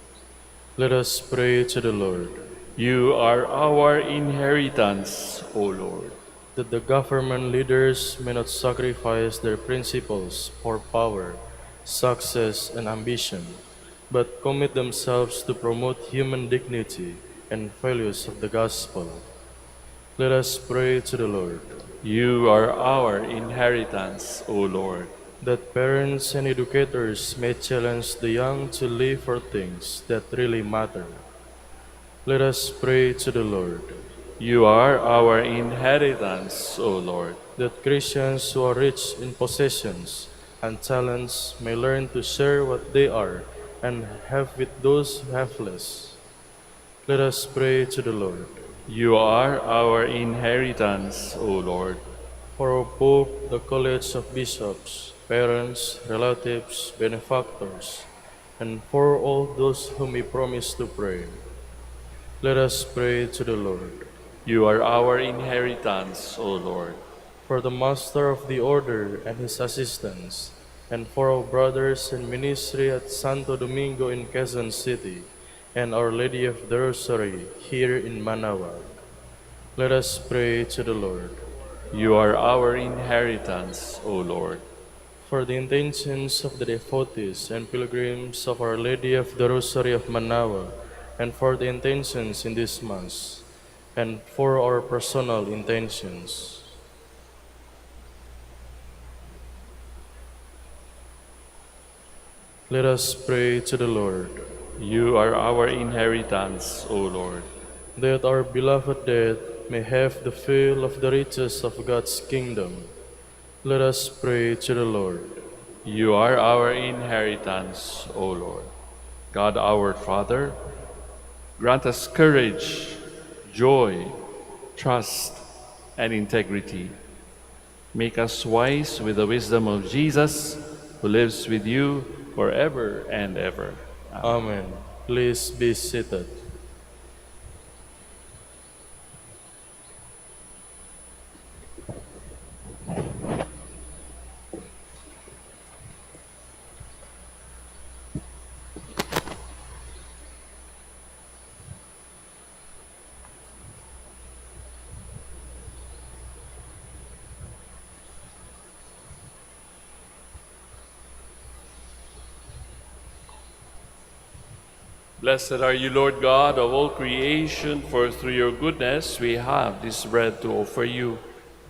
Let us pray to the Lord. You are our inheritance, O Lord. That the government leaders may not sacrifice their principles for power, success, and ambition, but commit themselves to promote human dignity and values of the gospel. Let us pray to the Lord. You are our inheritance, O Lord. That parents and educators may challenge the young to live for things that really matter. Let us pray to the Lord. You are our inheritance, O Lord. That Christians who are rich in possessions and talents may learn to share what they are and have with those who have less. Let us pray to the Lord. You are our inheritance, O Lord. For our Pope, the College of Bishops, parents, relatives, benefactors, and for all those whom we promise to pray. Let us pray to the Lord. You are our inheritance, O Lord. For the Master of the Order and his assistants, and for our brothers in ministry at Santo Domingo in Quezon City, and Our Lady of the Rosary here in Manaoag. Let us pray to the Lord. You are our inheritance, O Lord. For the intentions of the devotees and pilgrims of Our Lady of the Rosary of Manaoag, and for the intentions in this Mass, and for our personal intentions. Let us pray to the Lord. You are our inheritance, O Lord. That our beloved dead may have the fill of the riches of God's kingdom. Let us pray to the Lord. You are our inheritance, O Lord. God our Father, grant us courage, joy, trust, and integrity. Make us wise with the wisdom of Jesus, who lives with you forever and ever. Amen. Please be seated. Blessed are you, Lord God of all creation, for through your goodness we have this bread to offer you,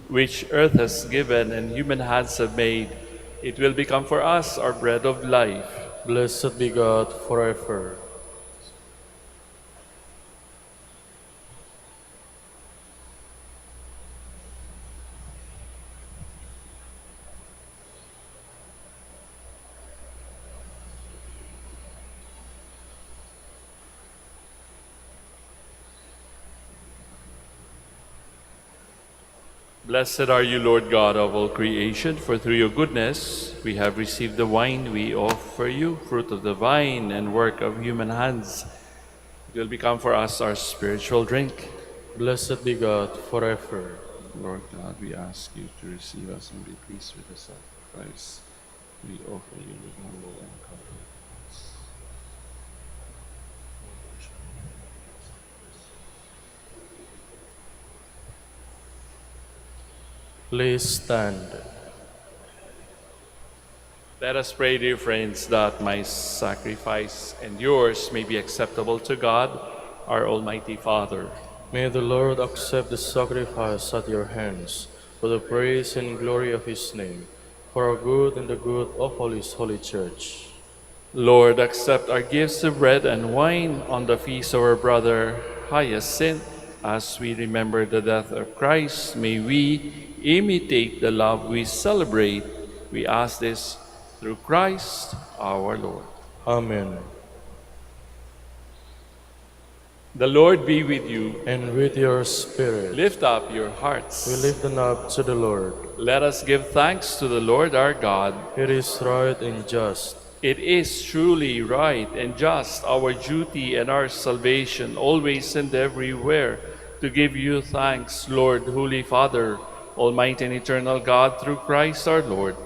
which earth has given and human hands have made. It will become for us our bread of life. Blessed be God forever. Blessed are you, Lord God of all creation, for through your goodness we have received the wine we offer you, fruit of the vine and work of human hands. It will become for us our spiritual drink. Blessed be God forever. Lord God, we ask you to receive us and be pleased with the sacrifice we offer you with humble and confidence. Please stand. Let us pray, dear friends, that my sacrifice and yours may be acceptable to God, our Almighty Father. May the Lord accept the sacrifice at your hands for the praise and glory of his name, for our good and the good of all his holy church. Lord, accept our gifts of bread and wine on the feast of our brother Hyacinth. As we remember the death of Christ, may we imitate the love we celebrate. We ask this through Christ our Lord. Amen. The Lord be with you. And with your spirit, Lift up your hearts. we lift them up to the Lord. Let us give thanks to the Lord our God. It is right and just. It is truly right and just, our duty and our salvation, always and everywhere, to give you thanks, Lord, Holy Father, Almighty and eternal God, through Christ our Lord.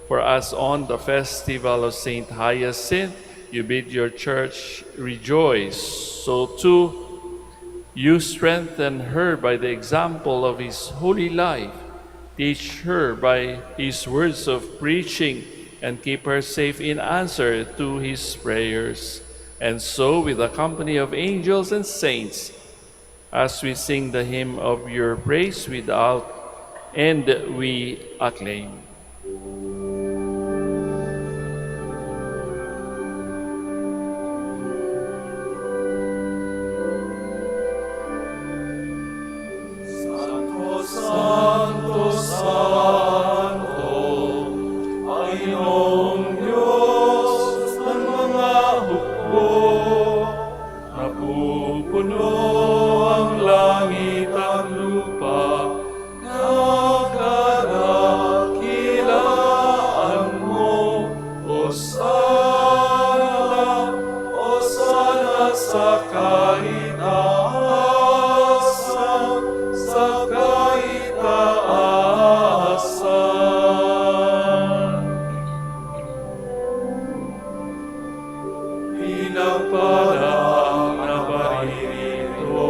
For as on the festival of Saint Hyacinth, you bid your church rejoice, so too you strengthen her by the example of his holy life. Teach her by his words of preaching, and keep her safe in answer to his prayers. And so, with the company of angels and saints, as we sing the hymn of your praise without end, we acclaim. Santo, Santo, Santo, Panginoong Diyos ng mga hukbo, napupuno ang langit at lupa, nakadakilaan mo, Hosana pinagpalang na paririto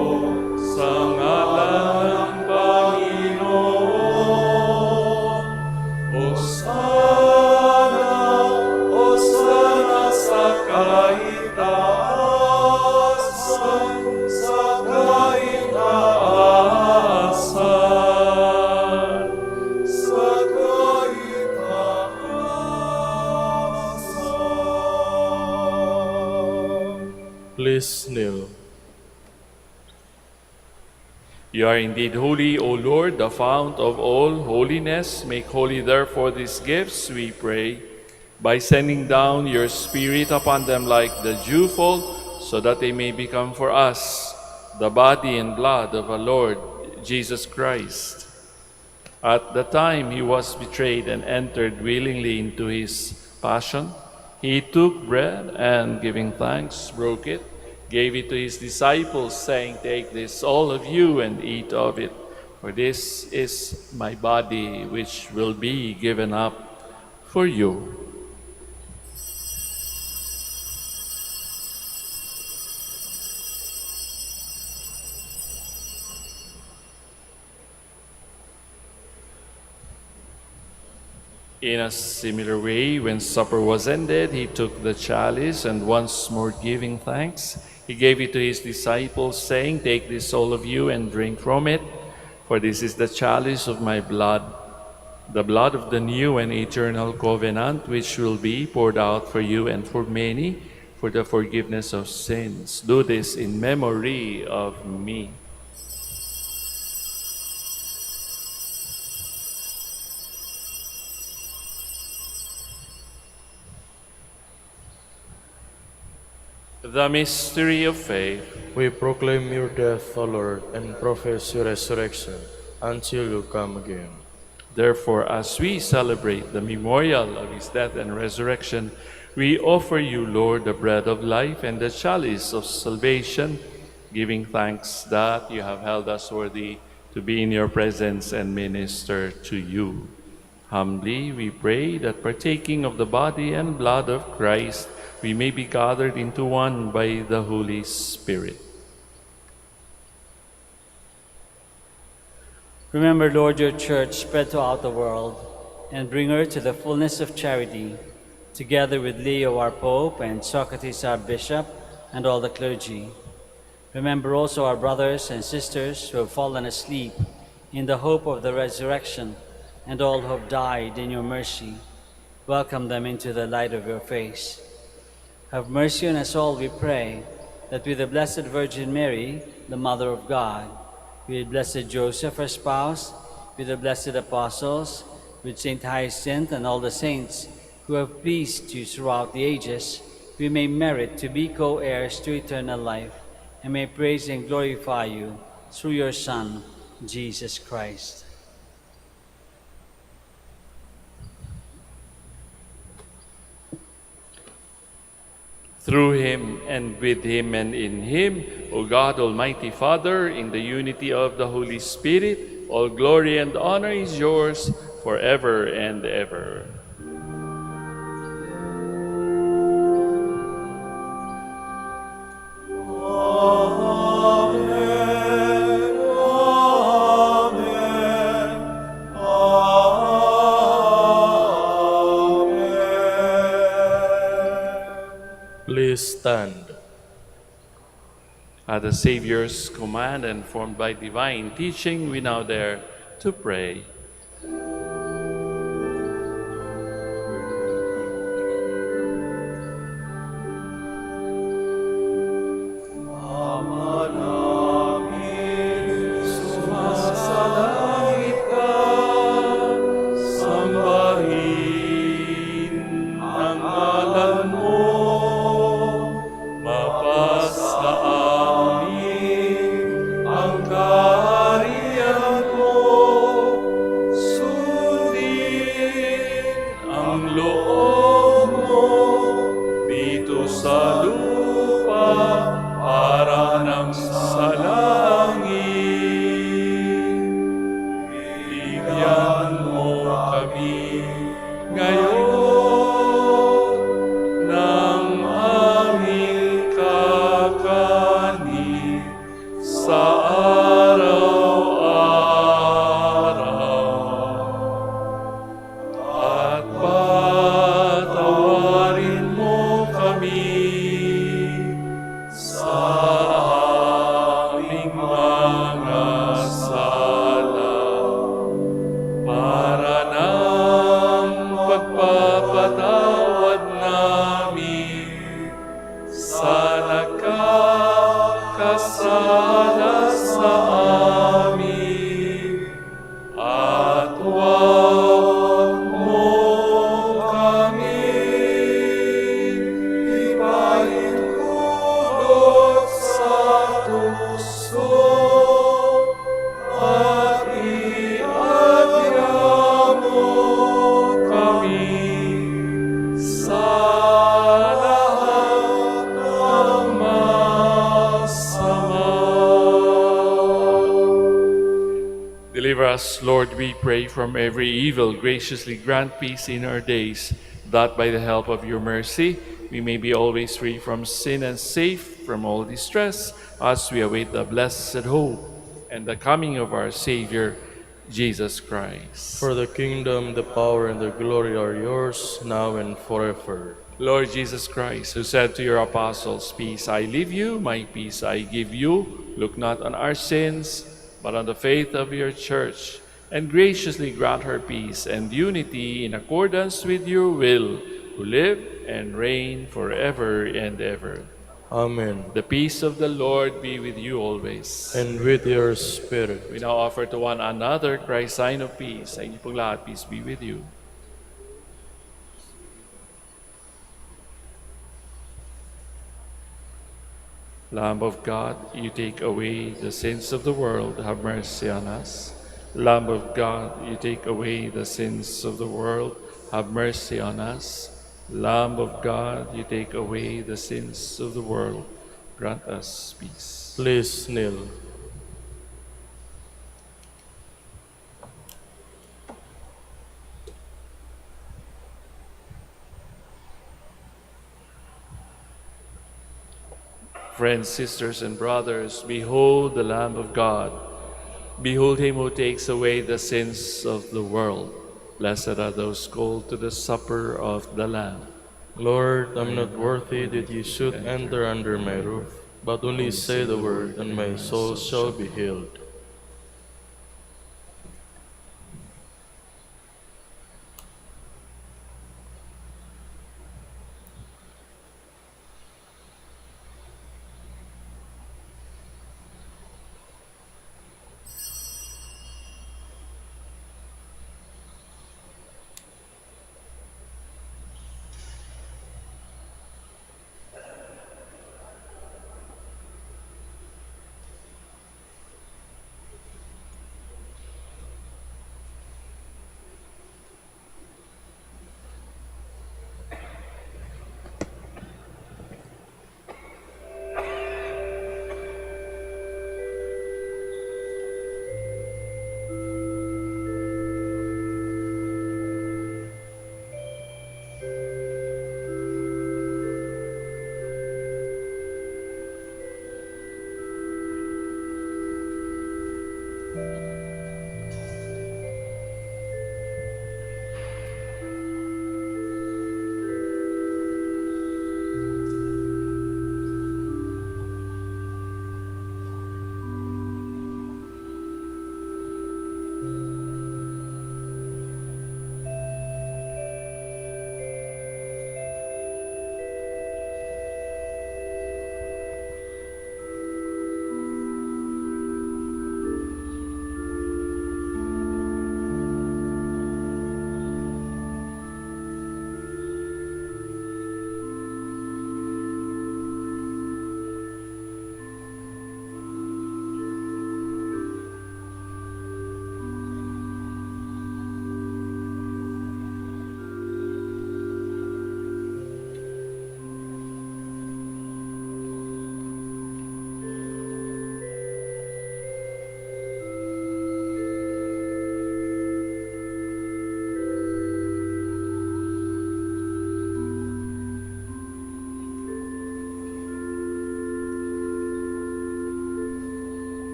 sa ngalan ng Panginoon. Hosana, Hosana sa kaitaasan, sa kaitaasan, sa kaitaasan. Please kneel. You are indeed holy, O Lord, the fount of all holiness. Make holy, therefore, these gifts, we pray, by sending down your Spirit upon them like the dewfall, so that they may become for us the body and blood of our Lord Jesus Christ. At the time he was betrayed and entered willingly into his passion, he took bread and, giving thanks, broke it, gave it to his disciples, saying, "Take this, all of you, and eat of it, for this is my body, which will be given up for you." In a similar way, when supper was ended, he took the chalice, and once more giving thanks, he gave it to his disciples, saying, "Take this, all of you, and drink from it, for this is the chalice of my blood, the blood of the new and eternal covenant, which will be poured out for you and for many for the forgiveness of sins. Do this in memory of me." The mystery of faith. We proclaim your death, O Lord, and profess your resurrection until you come again. Therefore, as we celebrate the memorial of his death and resurrection, we offer you, Lord, the bread of life and the chalice of salvation, giving thanks that you have held us worthy to be in your presence and minister to you. Humbly we pray that, partaking of the body and blood of Christ, we may be gathered into one by the Holy Spirit. Remember, Lord, your church spread throughout the world, and bring her to the fullness of charity, together with Leo, our Pope, and Socrates, our Bishop, and all the clergy. Remember also our brothers and sisters who have fallen asleep in the hope of the resurrection, and all who have died in your mercy. Welcome them into the light of your face. Have mercy on us all, we pray, that with the Blessed Virgin Mary, the Mother of God, with Blessed Joseph, her spouse, with the blessed apostles, with Saint Hyacinth and all the saints who have pleased you throughout the ages, we may merit to be co-heirs to eternal life, and may praise and glorify you through your Son, Jesus Christ. Through him, and with him, and in him, O God, Almighty Father, in the unity of the Holy Spirit, all glory and honor is yours forever and ever. Please stand. At the Savior's command and formed by divine teaching, we now dare to pray. Deliver us, Lord, we pray, from every evil. Graciously grant peace in our days, that by the help of your mercy we may be always free from sin and safe from all distress, as we await the blessed hope and the coming of our Savior, Jesus Christ. For the kingdom, the power, and the glory are yours, now and forever. Lord Jesus Christ, who said to your apostles, "Peace I leave you, my peace I give you," look not on our sins, but on the faith of your church, and graciously grant her peace and unity in accordance with your will, who live and reign forever and ever. Amen. The peace of the Lord be with you always. And with your spirit. We now offer to one another Christ's sign of peace. Sa inyo pong lahat, peace be with you. Lamb of God, you take away the sins of the world, have mercy on us. Lamb of God, you take away the sins of the world, have mercy on us. Lamb of God, you take away the sins of the world, grant us peace. Please kneel. Friends, sisters, and brothers, behold the Lamb of God. Behold him who takes away the sins of the world. Blessed are those called to the supper of the Lamb. Lord, I'm not worthy that you should enter under my roof, but only say the word, and my soul shall be healed.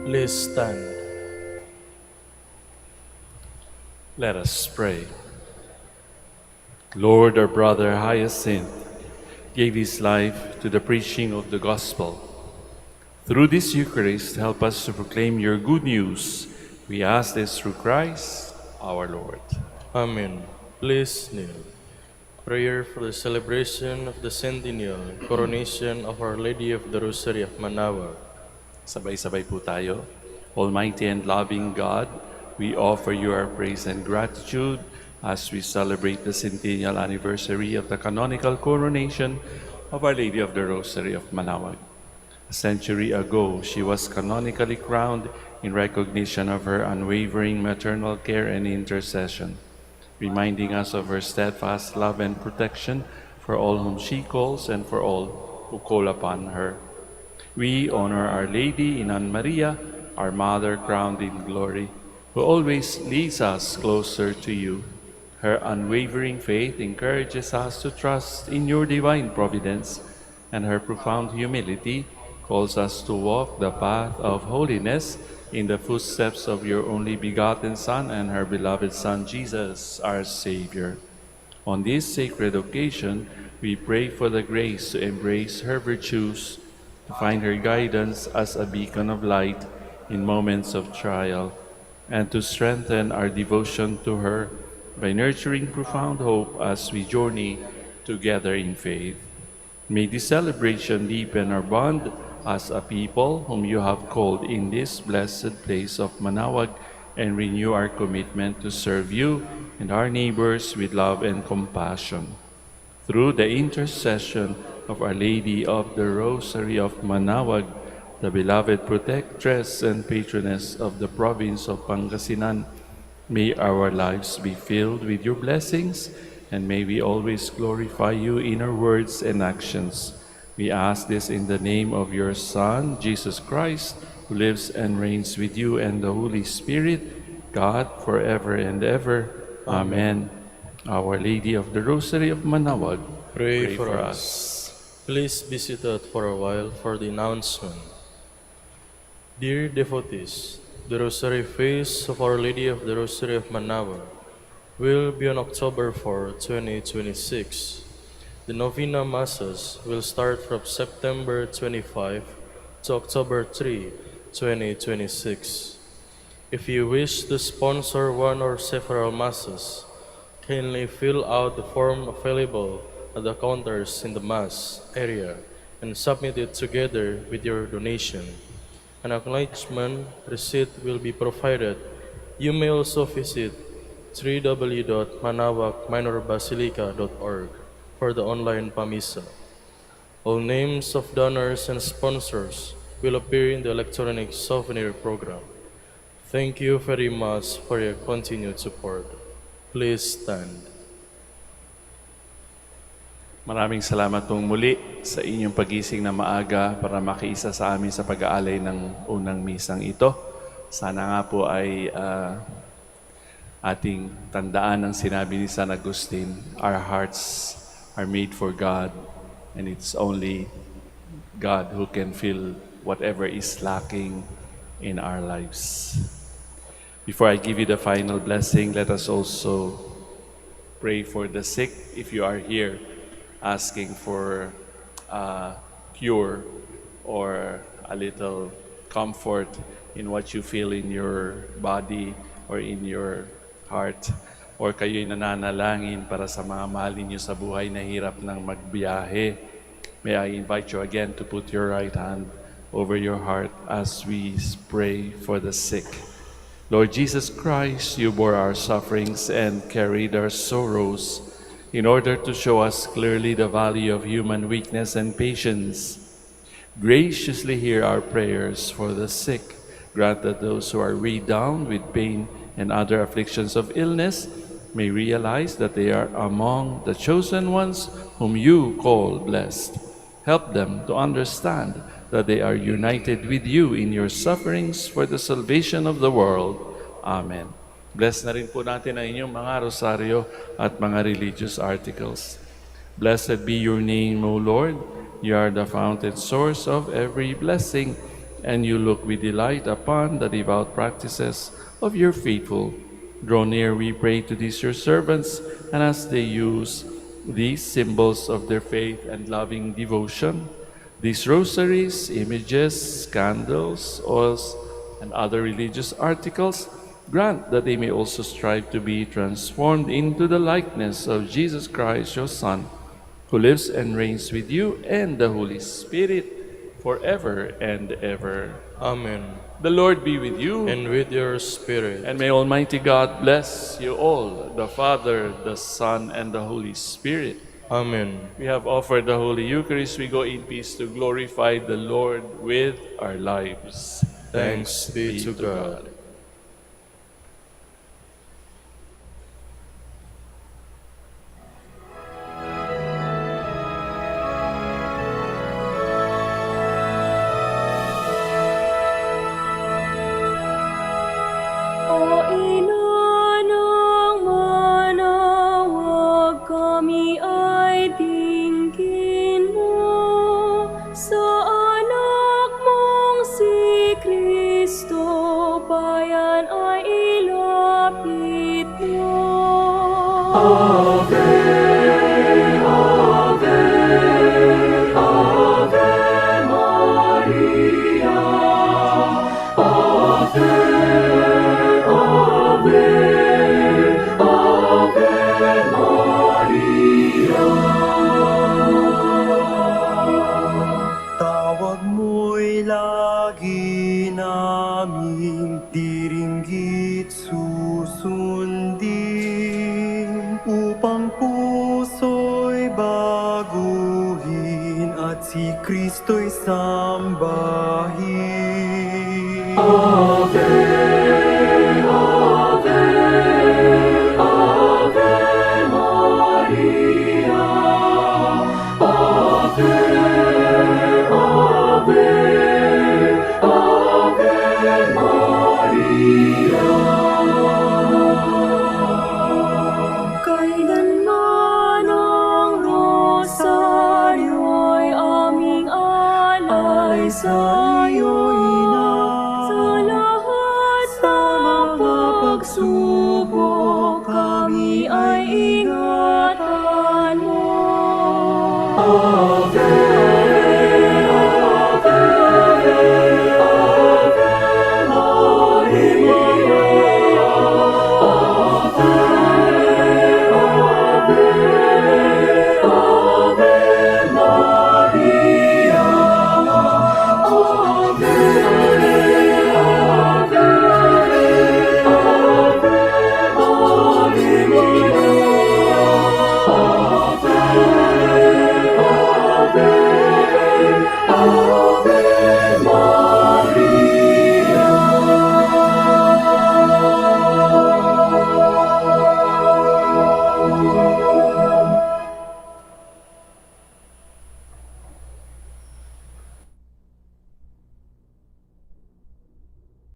Please stand. Let us pray. Lord, our brother Hyacinth gave his life to the preaching of the gospel. Through this Eucharist, help us to proclaim your good news. We ask this through Christ our Lord. Amen. Please kneel. Prayer for the celebration of the centennial coronation of Our Lady of the Rosary of Manaoag. Sabay-sabay po tayo. Almighty and loving God, we offer you our praise and gratitude as we celebrate the centennial anniversary of the canonical coronation of Our Lady of the Rosary of Manaoag. A century ago, she was canonically crowned in recognition of her unwavering maternal care and intercession, reminding us of her steadfast love and protection for all whom she calls and for all who call upon her. We honor Our Lady in Ann Maria, our Mother crowned in glory, who always leads us closer to you. Her unwavering faith encourages us to trust in your divine providence, and her profound humility calls us to walk the path of holiness in the footsteps of your only begotten Son and her beloved Son, Jesus, our Savior. On this sacred occasion, we pray for the grace to embrace her virtues, to find her guidance as a beacon of light in moments of trial, and to strengthen our devotion to her by nurturing profound hope as we journey together in faith. May this celebration deepen our bond as a people whom you have called in this blessed place of Manaoag, and renew our commitment to serve you and our neighbors with love and compassion. Through the intercession of Our Lady of the Rosary of Manaoag, the beloved protectress and patroness of the province of Pangasinan, may our lives be filled with your blessings, and may we always glorify you in our words and actions. We ask this in the name of your Son, Jesus Christ, who lives and reigns with you and the Holy Spirit, God, forever and ever. Amen. Our Lady of the Rosary of Manaoag, Pray for us. Please be seated for a while for the announcement. Dear devotees, the Rosary Feast of Our Lady of the Rosary of Manaoag will be on October 4, 2026. The Novena Masses will start from September 25 to October 3, 2026. If you wish to sponsor one or several Masses, kindly fill out the form available at the counters in the Mass area and submit it together with your donation. An acknowledgement receipt will be provided. You may also visit www.manaoagminorbasilica.org for the online Pamisa. All names of donors and sponsors will appear in the electronic souvenir program. Thank you very much for your continued support. Please stand. maraming salamat pong muli sa inyong pagising na maaga para makiisa sa amin sa pag-aalay ng unang misang ito. Sana nga po ay ating tandaan ang sinabi ni San Agustin, our hearts are made for God, and it's only God who can fill whatever is lacking in our lives. Before I give you the final blessing, let us also pray for the sick. If you are here asking for a cure or a little comfort in what you feel in your body or in your heart, or kayo'y nananalangin para sa mga mahal ninyo sa buhay na hirap ng magbiyahe, may I invite you again to put your right hand over your heart as we pray for the sick. Lord Jesus Christ, you bore our sufferings and carried our sorrows in order to show us clearly the value of human weakness and patience. Graciously hear our prayers for the sick. Grant that those who are weighed down with pain and other afflictions of illness may realize that they are among the chosen ones whom you call blessed. Help them to understand that they are united with you in your sufferings for the salvation of the world. Amen. Bless na rin po natin ang inyong mga rosaryo at mga religious articles. Blessed be your name, O Lord. You are the fountain source of every blessing, and you look with delight upon the devout practices of your faithful. Draw near, we pray, to these your servants, and as they use these symbols of their faith and loving devotion, these rosaries, images, candles, oils, and other religious articles, grant that they may also strive to be transformed into the likeness of Jesus Christ, your Son, who lives and reigns with you and the Holy Spirit, forever and ever. Amen. The Lord be with you. And with your spirit. And may Almighty God bless you all, the Father, the Son, and the Holy Spirit. Amen. We have offered the Holy Eucharist. We go in peace to glorify the Lord with our lives. Thanks be to God. O ina ng Manaoag, kami ay dinggin mo. Sa anak mong si Kristo, bayan ay ilapit mo. Ave, Ave, Ave Maria. Ave, Ave, Ave Maria. Tawag mo'y lagi naming diringgit susundin, upang puso'y baguhin at si Kristo'y sambahin. Ave, Ave, Ave Maria. Ave, Ave, Ave Maria. Kailanman ang rosaryo'y aming alay sa iyo, Ina. Sa lahat ng pagsusunod